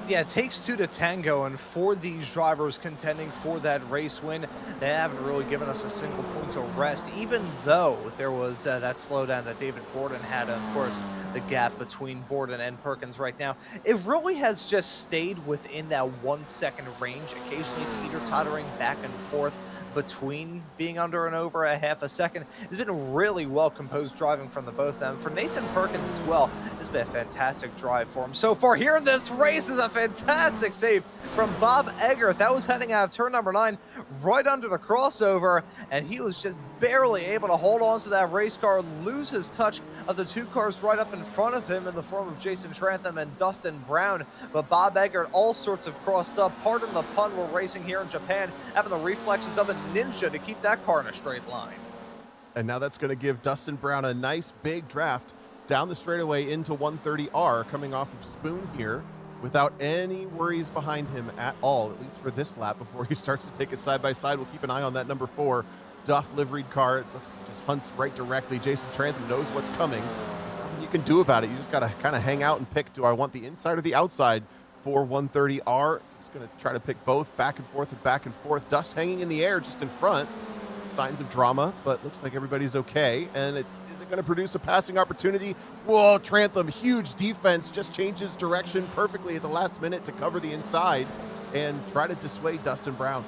Yeah, it takes 2 to tango, and for these drivers contending for that race win, they haven't really given us a single point to rest, even though there was that slowdown that David Borden had, and of course, the gap between Borden and Perkins right now. It really has just stayed within that 1 second range, occasionally teeter-tottering back and forth between being under and over a half a second. It's been really well-composed driving from the both of them. For Nathan Perkins as well, it's been a fantastic drive for him so far here in this race. Is a fantastic save from Bob Eggert. That was heading out of turn number 9, right under the crossover, and he was just barely able to hold on to that race car, lose his touch of the 2 cars right up in front of him in the form of Jason Trantham and Dustin Brown. But Bob Eggert, all sorts of crossed up. Pardon the pun, we're racing here in Japan, having the reflexes of a ninja to keep that car in a straight line. And now that's going to give Dustin Brown a nice big draft down the straightaway into 130R, coming off of Spoon here without any worries behind him at all, at least for this lap before he starts to take it side by side. We'll keep an eye on that number 4 Duff liveried car. It looks like it just hunts right directly. Jason Trantham knows what's coming. There's nothing you can do about it. You just got to kind of hang out and pick, do I want the inside or the outside for 130R? He's going to try to pick both back and forth and back and forth. Dust hanging in the air just in front. Signs of drama, but looks like everybody's okay. And it isn't going to produce a passing opportunity. Whoa, Trantham, huge defense, just changes direction perfectly at the last minute to cover the inside and try to dissuade Dustin Brown.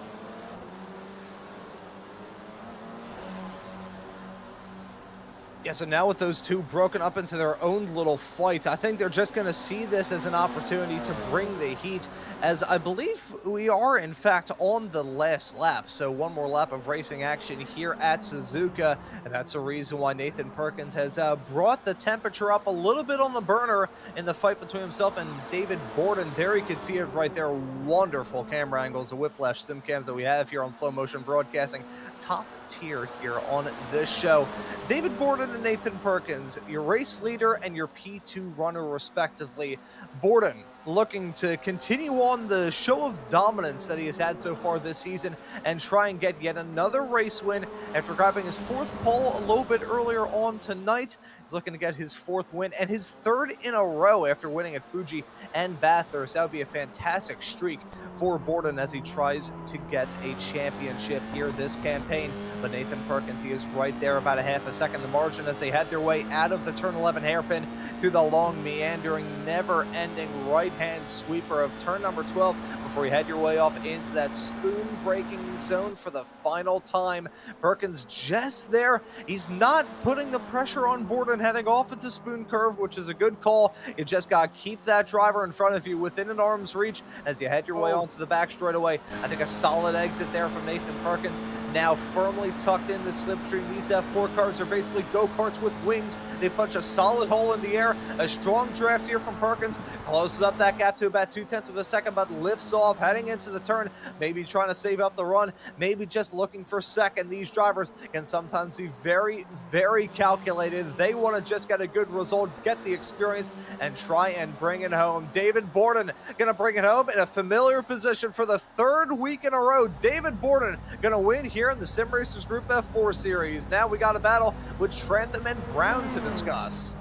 Yeah, so now with those two broken up into their own little fight, I think they're just going to see this as an opportunity to bring the heat, as I believe we are, in fact, on the last lap. So one more lap of racing action here at Suzuka, and that's the reason why Nathan Perkins has brought the temperature up a little bit on the burner in the fight between himself and David Borden. There you can see it right there. Wonderful camera angles, the whiplash sim cams that we have here on Slow Motion Broadcasting. Top tier here on this show. David Borden and Nathan Perkins, your race leader and your P2 runner respectively. Borden looking to continue on the show of dominance that he has had so far this season and try and get yet another race win after grabbing his fourth pole a little bit earlier on tonight. He's looking to get his fourth win and his third in a row after winning at Fuji and Bathurst. That would be a fantastic streak for Borden as he tries to get a championship here this campaign. But Nathan Perkins, he is right there, about a half a second the margin as they head their way out of the turn 11 hairpin through the long, meandering, never-ending right-hand sweeper of turn number 12 before you head your way off into that spoon-breaking zone for the final time. Perkins just there. He's not putting the pressure on Borden heading off into spoon curve, which is a good call. You just got to keep that driver in front of you within an arm's reach as you head your way onto the back straightaway. I think a solid exit there from Nathan Perkins. Now firmly tucked in the slipstream. These F4 cars are basically go-karts with wings. They punch a solid hole in the air. A strong draft here from Perkins. Closes up that gap to about 0.2 of a second, but lifts off, heading into the turn. Maybe trying to save up the run. Maybe just looking for second. These drivers can sometimes be very, very calculated. They want to just get a good result, get the experience, and try and bring it home. David Borden going to bring it home in a familiar position for the third week in a row. David Borden going to win here in the Sim Racers Group F4 Series. Now we got a battle with Trantham and Brown to discuss.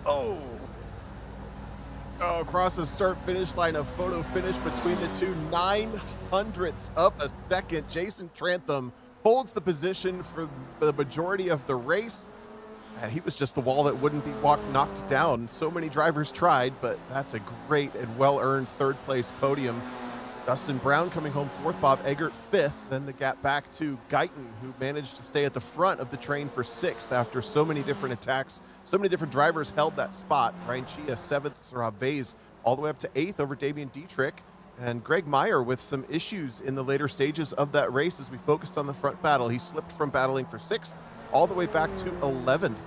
Oh, across the start-finish line, a photo finish between the two, 900ths of a second. Jason Trantham holds the position for the majority of the race, and he was just the wall that wouldn't be knocked down. So many drivers tried, but that's a great and well-earned third-place podium. Dustin Brown coming home fourth, Bob Eggert fifth, then the gap back to Guyton, who managed to stay at the front of the train for sixth after so many different attacks. So many different drivers held that spot. Ryan Chia seventh, Saurabh Vase all the way up to eighth over Damian Dietrich. And Greg Meyer with some issues in the later stages of that race as we focused on the front battle. He slipped from battling for sixth all the way back to 11th.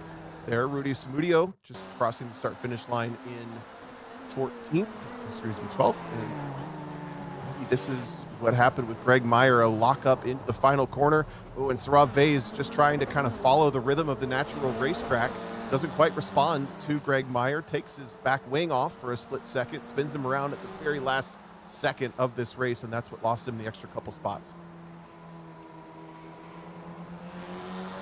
There, Rudy Samudio just crossing the start-finish line in 12th. And this is what happened with Greg Meyer, a lock-up into the final corner. Oh, and Saurabh Vase just trying to kind of follow the rhythm of the natural racetrack. Doesn't quite respond to Greg Meyer, takes his back wing off for a split second, spins him around at the very last second of this race, and that's what lost him the extra couple spots.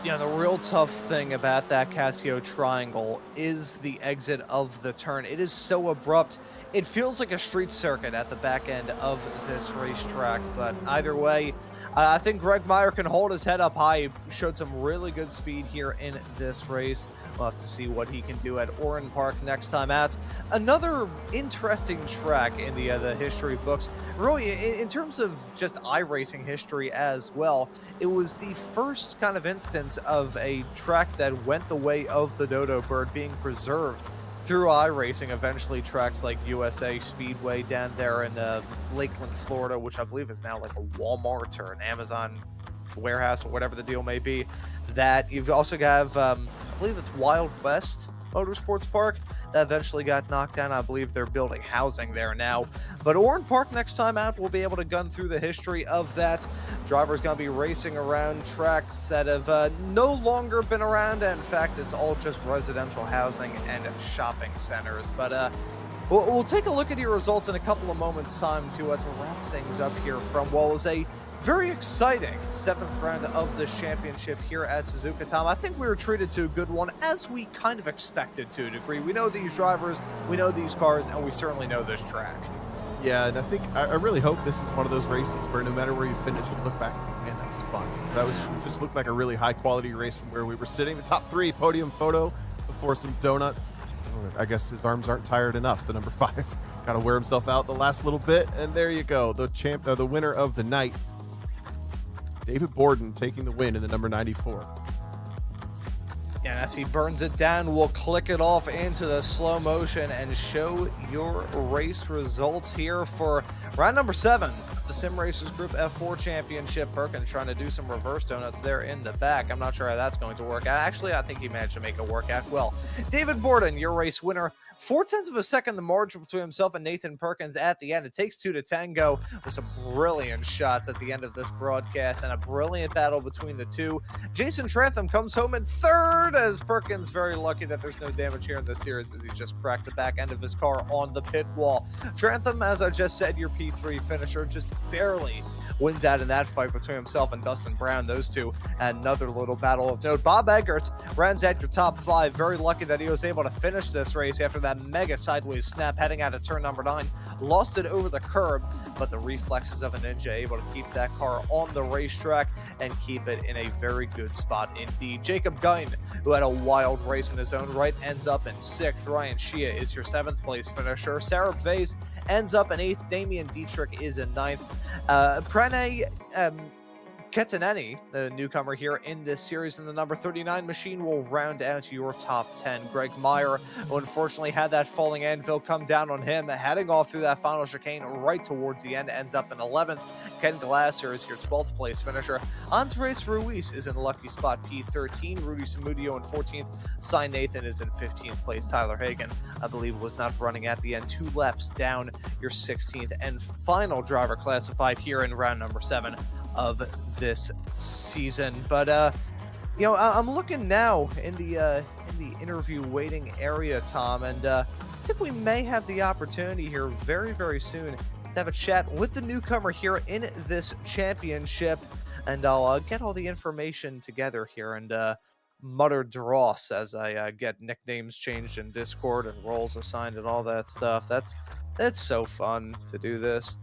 Yeah, the real tough thing about that Casio triangle is the exit of the turn. It is so abrupt. It feels like a street circuit at the back end of this racetrack, but either way, I think Greg Meyer can hold his head up high. He showed some really good speed here in this race. We'll have to see what he can do at Oran Park next time out. Another interesting track in the history books. Really, in terms of just iRacing history as well, it was the first kind of instance of a track that went the way of the Dodo Bird being preserved through iRacing. Eventually tracks like USA Speedway down there in Lakeland, Florida, which I believe is now like a Walmart or an Amazon warehouse or whatever the deal may be. That you've also got, I believe it's Wild West Motorsports Park that eventually got knocked down. I believe they're building housing there now. But Oran Park next time out, we'll be able to gun through the history of that. Drivers going to be racing around tracks that have no longer been around. In fact, it's all just residential housing and shopping centers. But we'll take a look at your results in a couple of moments' time to wrap things up here from what was a very exciting 7th round of this championship here at Suzuka, Tom. I think we were treated to a good one, as we kind of expected to a degree. We know these drivers, we know these cars, and we certainly know this track. Yeah, and I think I really hope this is one of those races where no matter where you finish, you look back, man, that was fun. Just looked like a really high quality race from where we were sitting. The top 3 podium photo before some donuts. I guess his arms aren't tired enough. The number 5 got to wear himself out the last little bit, and there you go. The winner of the night, David Borden, taking the win in the number 94. And as he burns it down, we'll click it off into the slow motion and show your race results here for round number 7, the Sim Racers Group F4 Championship. Perkins trying to do some reverse donuts there in the back. I'm not sure how that's going to work out. Actually, I think he managed to make it work out well. David Borden, your race winner. 0.4 of a second, the margin between himself and Nathan Perkins at the end. It takes 2 to tango with some brilliant shots at the end of this broadcast and a brilliant battle between the two. Jason Trantham comes home in 3rd, as Perkins very lucky that there's no damage here in this series, as he just cracked the back end of his car on the pit wall. Trantham, as I just said, your P3 finisher, just barely wins out in that fight between himself and Dustin Brown. Those two, another little battle of note. Bob Eggert rounds out your top 5. Very lucky that he was able to finish this race after that mega sideways snap heading out of turn number 9. Lost it over the curb, but the reflexes of a ninja able to keep that car on the racetrack and keep it in a very good spot indeed. Jacob Gein, who had a wild race in his own right, ends up in 6th. Ryan Shia is your 7th place finisher. Sarah Vase ends up in 8th. Damian Dietrich is in 9th. Pranay Ketaneni, the newcomer here in this series, in the number 39 machine, will round out your top 10. Greg Meyer, who unfortunately had that falling anvil come down on him, heading off through that final chicane right towards the end, ends up in 11th. Ken Glasser is your 12th place finisher. Andres Ruiz is in lucky spot P13. Rudy Samudio in 14th. Cy Nathan is in 15th place. Tyler Hagan, I believe, was not running at the end. 2 laps down, your 16th and final driver classified here in round number 7 of this season. But I'm looking now in the interview waiting area, Tom, and I think we may have the opportunity here very, very soon to have a chat with the newcomer here in this championship, and I'll get all the information together here and mutter dross as I get nicknames changed in Discord and roles assigned and all that stuff. That's so fun to do this.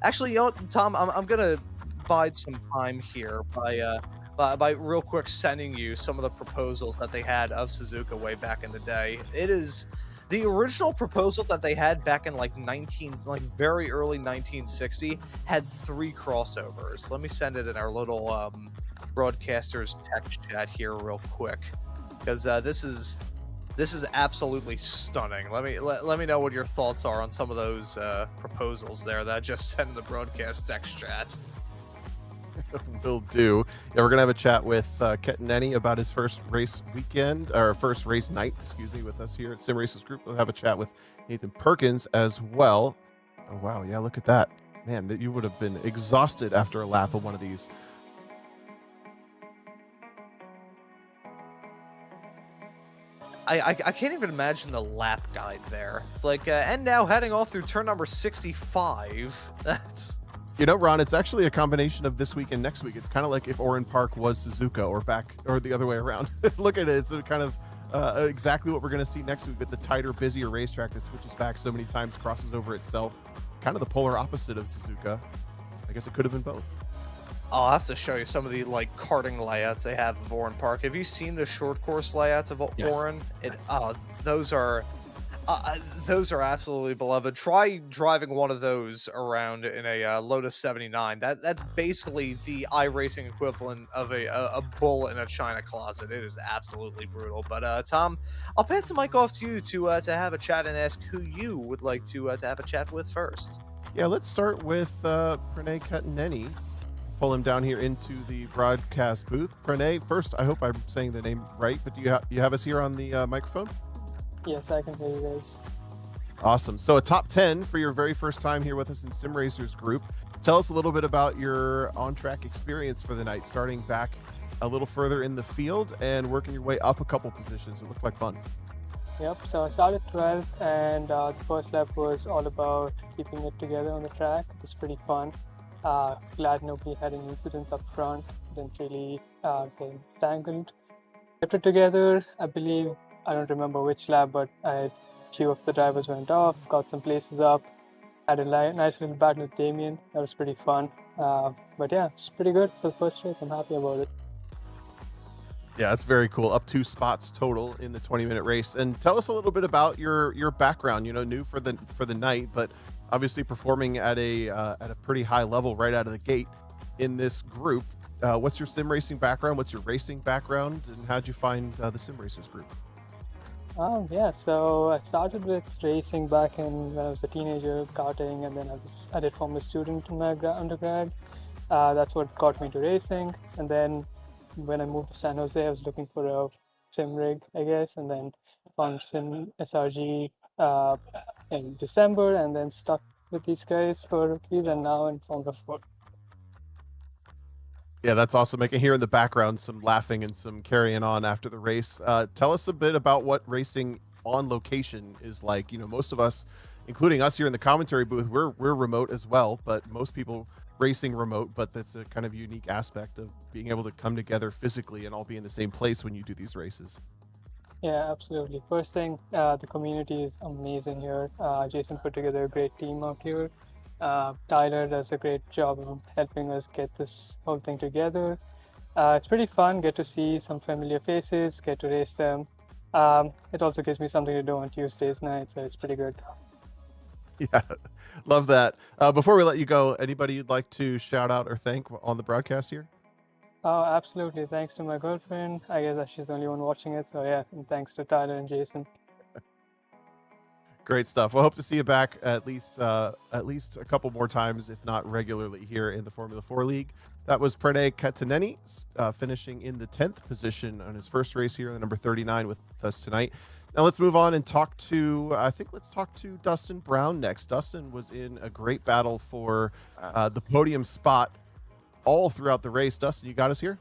Actually, Tom, I'm gonna bide some time here by real quick sending you some of the proposals that they had of Suzuka way back in the day. It is the original proposal that they had back in very early 1960 had 3 crossovers. Let me send it in our little broadcasters text chat here real quick, because this is absolutely stunning. Let me know what your thoughts are on some of those proposals there that I just sent in the broadcast text chat. Will do. Yeah, we're gonna have a chat with Ketaneni about his first race weekend, or first race night, with us here at Sim Racers Group. We'll have a chat with Nathan Perkins as well. Oh wow, yeah, look at that, man! That you would have been exhausted after a lap of one of these. I can't even imagine the lap guide there. It's like, and now heading off through turn number 65. That's... Ron, it's actually a combination of this week and next week. It's kind of like if Oran Park was Suzuka, or the other way around. Look at it. It's kind of exactly what we're going to see next week, with the tighter, busier racetrack that switches back so many times, crosses over itself. Kind of the polar opposite of Suzuka. I guess it could have been both. I'll have to show you some of the karting layouts they have of Oran Park. Have you seen the short course layouts of Oran? Yes. Those are absolutely beloved. Try driving one of those around in a Lotus 79. That's basically the iRacing equivalent of a bull in a china closet. It is absolutely brutal. But Tom, I'll pass the mic off to you to have a chat and ask who you would like to have a chat with first. Yeah, let's start with Pranay Ketaneni. Pull him down here into the broadcast booth. Pranay, first, I hope I'm saying the name right, but do you have us here on the microphone? Yes, I can hear you guys. Awesome. So a top 10 for your very first time here with us in Sim Racers Group. Tell us a little bit about your on-track experience for the night, starting back a little further in the field and working your way up a couple positions. It looked like fun. Yep, so I started 12th, and the first lap was all about keeping it together on the track. It was pretty fun. Glad nobody had any incidents up front. Didn't really get tangled. Kept it together. I believe, I don't remember which lap, but a few of the drivers went off, got some places up. Had a nice little battle with Damien. That was pretty fun. But yeah, it's pretty good for the first race. I'm happy about it. Yeah, that's very cool. Up 2 spots total in the 20-minute race. And tell us a little bit about your background. You know, new for the night, but obviously performing at a pretty high level right out of the gate in this group. What's your sim racing background? What's your racing background? And how'd you find the sim racers group? Yeah, so I started with racing back when I was a teenager, karting, and then I did Formula Student in my undergrad. That's what got me into racing. And then when I moved to San Jose, I was looking for a sim rig, I guess, and then found sim SRG in December, and then stuck with these guys for rookies, and now in Formula 4. Yeah, that's awesome. I can hear in the background some laughing and some carrying on after the race. Tell us a bit about what racing on location is like. You know, most of us, including us here in the commentary booth, we're remote as well, but most people racing remote, but that's a kind of unique aspect of being able to come together physically and all be in the same place when you do these races. Yeah, absolutely. First thing, the community is amazing here. Jason put together a great team out here. Tyler does a great job of helping us get this whole thing together. It's pretty fun, get to see some familiar faces, get to race them. It also gives me something to do on Tuesdays nights, so it's pretty good. Yeah, love that. Before we let you go, anybody you'd like to shout out or thank on the broadcast here? Oh, absolutely. Thanks to my girlfriend. I guess she's the only one watching it, so yeah, and thanks to Tyler and Jason. Great stuff. We'll hope to see you back at least a couple more times, if not regularly, here in the Formula 4 League. That was Pranay Kataneni, finishing in the 10th position on his first race here, the number 39 with us tonight. Now let's move on and talk to Dustin Brown next. Dustin was in a great battle for the podium spot all throughout the race. Dustin, you got us here?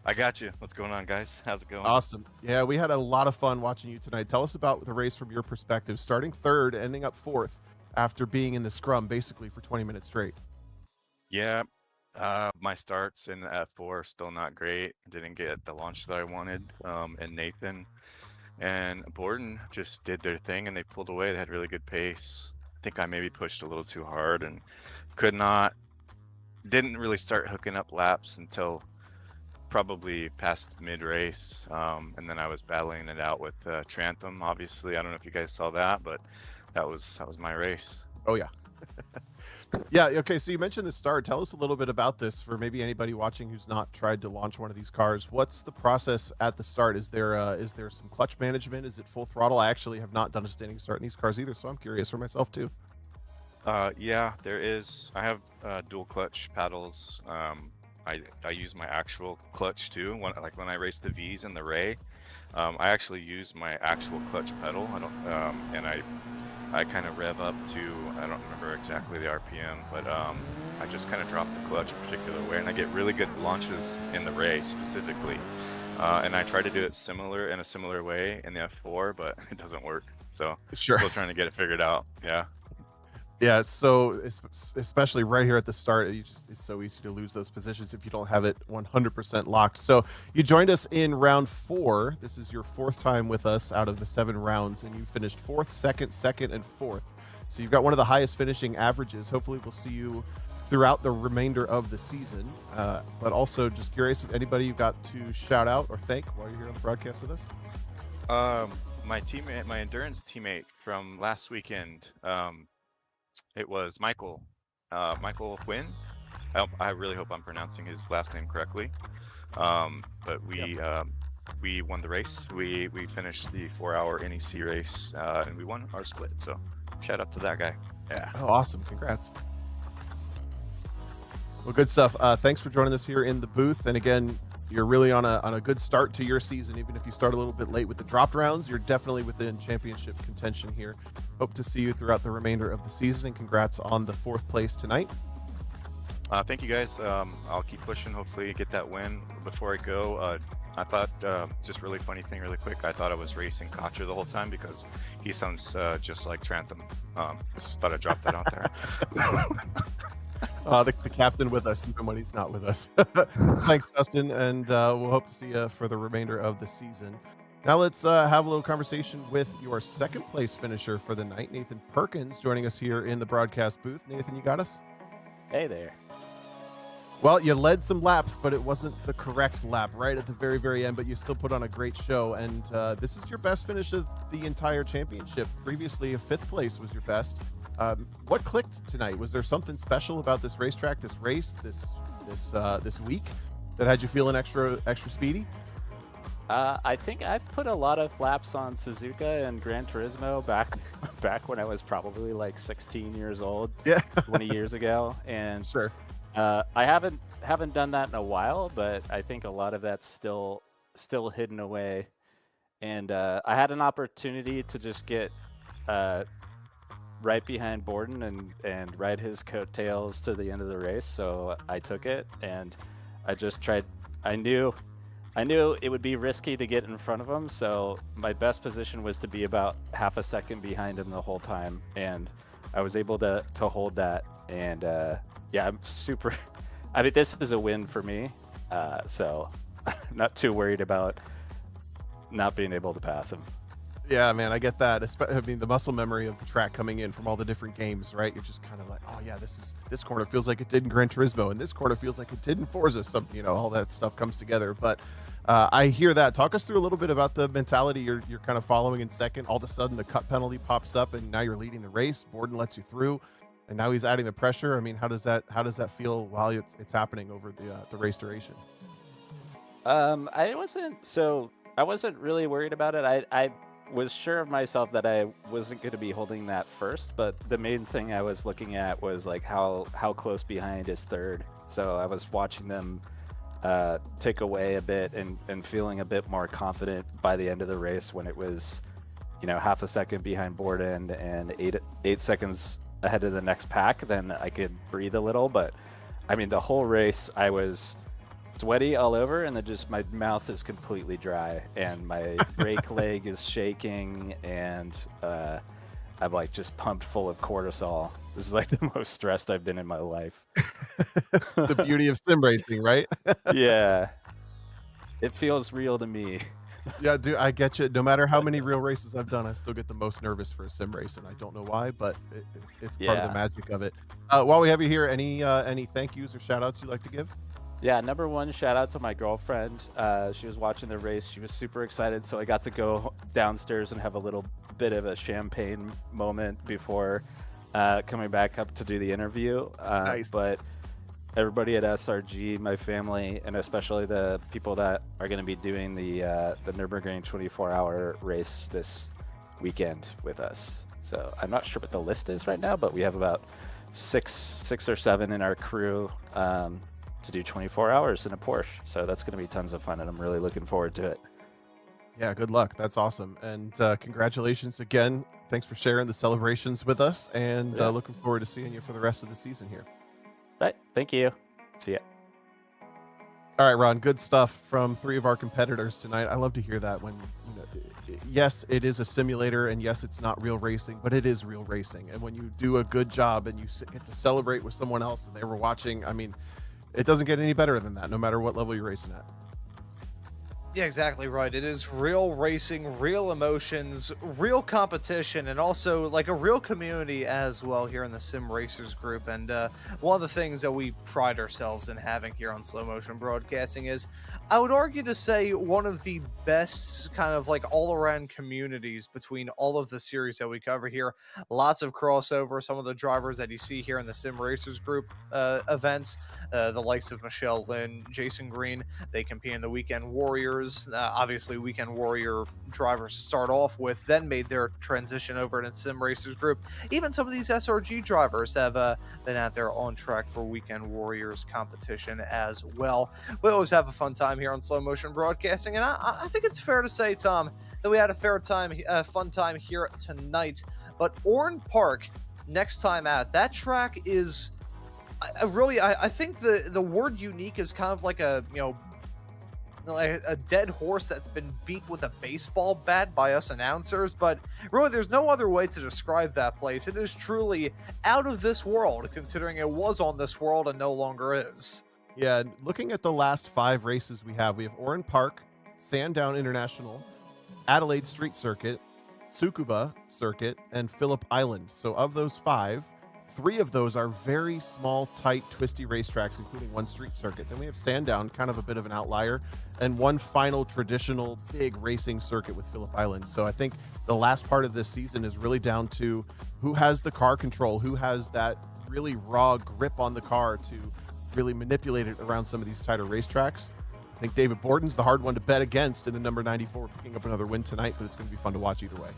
I got you. What's going on, guys? How's it going? Awesome. Yeah, we had a lot of fun watching you tonight. Tell us about the race from your perspective, starting third, ending up fourth after being in the scrum basically for 20 minutes straight. Yeah, my starts in the F4 still not great. Didn't get the launch that I wanted. And Nathan and Borden just did their thing and they pulled away. They had really good pace. I think I maybe pushed a little too hard and didn't really start hooking up laps until probably past mid-race, and then I was battling it out with Trantham. Obviously, I don't know if you guys saw that, but that was my race. Oh yeah. Yeah, okay, so you mentioned the start. Tell us a little bit about this for maybe anybody watching who's not tried to launch one of these cars. What's the process at the start? Is there some clutch management? Is it full throttle? I actually have not done a standing start in these cars either, so I'm curious for myself too. Yeah, there is. I have dual clutch paddles. I use my actual clutch too. When I race the V's and the Ray, I actually use my actual clutch pedal. I kind of rev up to, I don't remember exactly the RPM, but I just kind of drop the clutch a particular way, and I get really good launches in the Ray specifically. And I try to do it in a similar way in the F4, but it doesn't work. So Sure. Still trying to get it figured out. Yeah. Yeah, so especially right here at the start, it's so easy to lose those positions if you don't have it 100% locked. So you joined us in round 4. This is your 4th time with us out of the 7 rounds, and you finished 4th, 2nd, and 4th. So you've got one of the highest finishing averages. Hopefully we'll see you throughout the remainder of the season. But also just curious if anybody you got to shout out or thank while you're here on the broadcast with us. My teammate, my endurance teammate from last weekend, it was Michael Quinn. I really hope I'm pronouncing his last name correctly. But we won the race. We finished the 4-hour NEC race, and we won our split. So shout out to that guy. Yeah. Oh, awesome. Congrats. Well, good stuff. Thanks for joining us here in the booth. And again, you're really on a good start to your season. Even if you start a little bit late with the dropped rounds, you're definitely within championship contention here. Hope to see you throughout the remainder of the season, and congrats on the 4th place tonight. Thank you guys. I'll keep pushing. Hopefully get that win. Before I go, I thought, just really funny thing really quick, I thought I was racing Cotcher the whole time because he sounds just like Trantham. Just thought I'd drop that out there. The captain with us even when he's not with us. Thanks, Justin, and we'll hope to see you for the remainder of the season. Now let's have a little conversation with your second place finisher for the night, Nathan Perkins, joining us here in the broadcast booth. Nathan, you got us? Hey there. Well, you led some laps, but it wasn't the correct lap right at the very, very end, but you still put on a great show, and this is your best finish of the entire championship. Previously, a 5th place was your best. What clicked tonight? Was there something special about this racetrack, this race, this week that had you feeling extra speedy? I think I've put a lot of laps on Suzuka and Gran Turismo back when I was probably like 16 years old, Yeah. 20 years ago, and Sure. I haven't done that in a while, but I think a lot of that's still hidden away, and I had an opportunity to just get right behind Borden and ride his coattails to the end of the race, so I took it, and I just tried. I knew it would be risky to get in front of him, so my best position was to be about half a second behind him the whole time, and I was able to hold that. And yeah, I'm super. I mean, this is a win for me, so not too worried about not being able to pass him. Yeah, man, I get that. I mean, the muscle memory of the track coming in from all the different games, right? You're just kind of like, oh yeah, this corner feels like it did in Gran Turismo, and this corner feels like it did in Forza. Some, all that stuff comes together. But I hear that. Talk us through a little bit about the mentality you're kind of following in second. All of a sudden, the cut penalty pops up, and now you're leading the race. Borden lets you through, and now he's adding the pressure. I mean, how does that feel while it's happening over the race duration? I wasn't really worried about it. I was sure of myself that I wasn't going to be holding that first, but the main thing I was looking at was like how close behind is third. So I was watching them tick away a bit and feeling a bit more confident by the end of the race when it was, half a second behind Borden and 8 seconds ahead of the next pack. Then I could breathe a little. But I mean, the whole race I was sweaty all over, and then just my mouth is completely dry and my brake leg is shaking, and I'm like just pumped full of cortisol. This is like the most stressed I've been in my life. The beauty of sim racing, right? Yeah, it feels real to me. Yeah, dude, I get you. No matter how many real races I've done, I still get the most nervous for a sim race, and I don't know why, but it's part of the magic of it. While we have you here, any thank yous or shout outs you'd like to give? Yeah, number one, shout out to my girlfriend. She was watching the race. She was super excited, so I got to go downstairs and have a little bit of a champagne moment before coming back up to do the interview. Nice. But everybody at SRG, my family, and especially the people that are going to be doing the Nürburgring 24-hour race this weekend with us. So I'm not sure what the list is right now, but we have about six or seven in our crew to do 24 hours in a Porsche. So that's going to be tons of fun, and I'm really looking forward to it. Yeah, good luck. That's awesome. And congratulations again. Thanks for sharing the celebrations with us, and looking forward to seeing you for the rest of the season here. Right. Thank you. See ya. All right, Ron, good stuff from 3 of our competitors tonight. I love to hear that when, yes, it is a simulator, and yes, it's not real racing, but it is real racing. And when you do a good job and you get to celebrate with someone else and they were watching, I mean, it doesn't get any better than that, no matter what level you're racing at. Yeah, exactly right. It is real racing, real emotions, real competition, and also like a real community as well here in the Sim Racers group. And one of the things that we pride ourselves in having here on Slow Motion Broadcasting is, I would argue to say, one of the best kind of like all-around communities between all of the series that we cover here. Lots of crossover. Some of the drivers that you see here in the Sim Racers group events, the likes of Michelle Lynn, Jason Green, they compete in the Weekend Warriors. Obviously, Weekend Warrior drivers start off with, then made their transition over to Sim Racers group. Even some of these SRG drivers have been out there on track for Weekend Warriors competition as well. We always have a fun time here on Slow Motion Broadcasting, and I think it's fair to say, Tom, that we had a fun time here tonight. But Oran Park, next time out, that track is I think the word unique is kind of like a, a dead horse that's been beat with a baseball bat by us announcers, but really there's no other way to describe that place. It is truly out of this world, considering it was on this world and no longer is. Yeah, looking at the last 5 races we have Oran Park, Sandown International, Adelaide Street Circuit, Tsukuba Circuit, and Phillip Island. So of those 5, 3 of those are very small, tight, twisty racetracks, including 1 street circuit. Then we have Sandown, kind of a bit of an outlier, and 1 final traditional big racing circuit with Phillip Island. So I think the last part of this season is really down to who has the car control, who has that really raw grip on the car to really manipulate it around some of these tighter racetracks. I think David Borden's the hard one to bet against in the number 94, picking up another win tonight, but it's going to be fun to watch either way.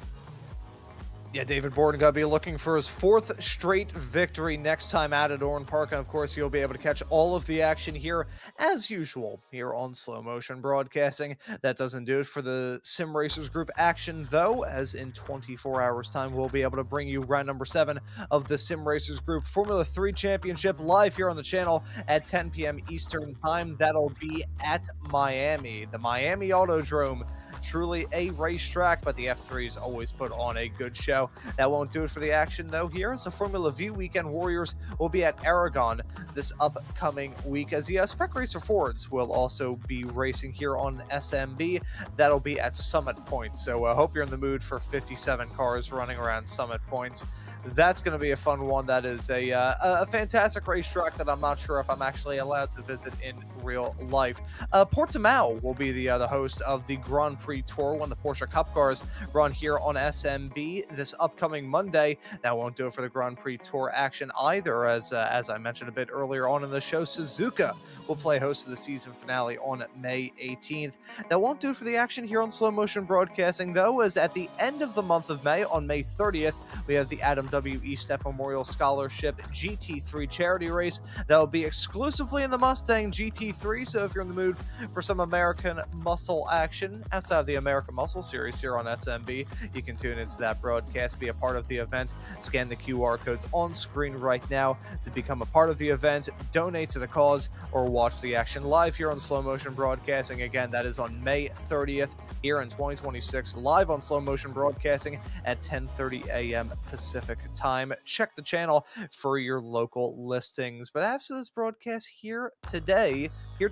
Yeah, David Borden going to be looking for his 4th straight victory next time out at Oran Park. And of course, you'll be able to catch all of the action here, as usual, here on Slow Motion Broadcasting. That doesn't do it for the Sim Racers Group action, though, as in 24 hours' time, we'll be able to bring you round number 7 of the Sim Racers Group Formula 3 Championship live here on the channel at 10 p.m. Eastern Time. That'll be at Miami, the Miami Autodrome. Truly a racetrack, but the F3s always put on a good show. That won't do it for the action, though. Here is the Formula V weekend. Warriors will be at Aragon this upcoming week, as the Spec Racer Fords will also be racing here on SMB. That'll be at Summit Point. So I hope you're in the mood for 57 cars running around Summit Point. That's going to be a fun one. That is a fantastic racetrack that I'm not sure if I'm actually allowed to visit in real life. Portimao will be the host of the Grand Prix Tour when the Porsche Cup cars run here on SMB this upcoming Monday. That won't do it for the Grand Prix Tour action either, as I mentioned a bit earlier on in the show, Suzuka will play host of the season finale on May 18th. That won't do it for the action here on Slow Motion Broadcasting, though, as at the end of the month of May, on May 30th, we have the Adam W.E. Step Memorial Scholarship GT3 charity race. That'll be exclusively in the Mustang GT3, so if you're in the mood for some American muscle action outside of the American Muscle Series here on SMB, you can tune into that broadcast, be a part of the event. Scan the QR codes on screen right now to become a part of the event, donate to the cause, or watch the action live here on Slow Motion Broadcasting. Again, that is on May 30th here in 2026, live on Slow Motion Broadcasting at 10:30 a.m. Pacific time. Check the channel for your local listings. But after this broadcast here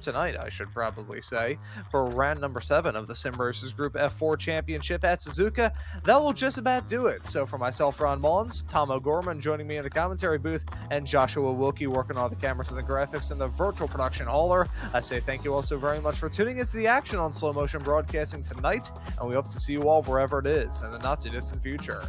tonight, I should probably say, for round number 7 of the Sim Racers Group F4 Championship at Suzuka, that will just about do it. So for myself, Ron Maunz, Tom O'Gorman joining me in the commentary booth, and Joshua Wilkie working on the cameras and the graphics and the virtual production hauler, I say thank you all so very much for tuning into the action on Slow Motion Broadcasting tonight, and we hope to see you all wherever it is in the not too distant future.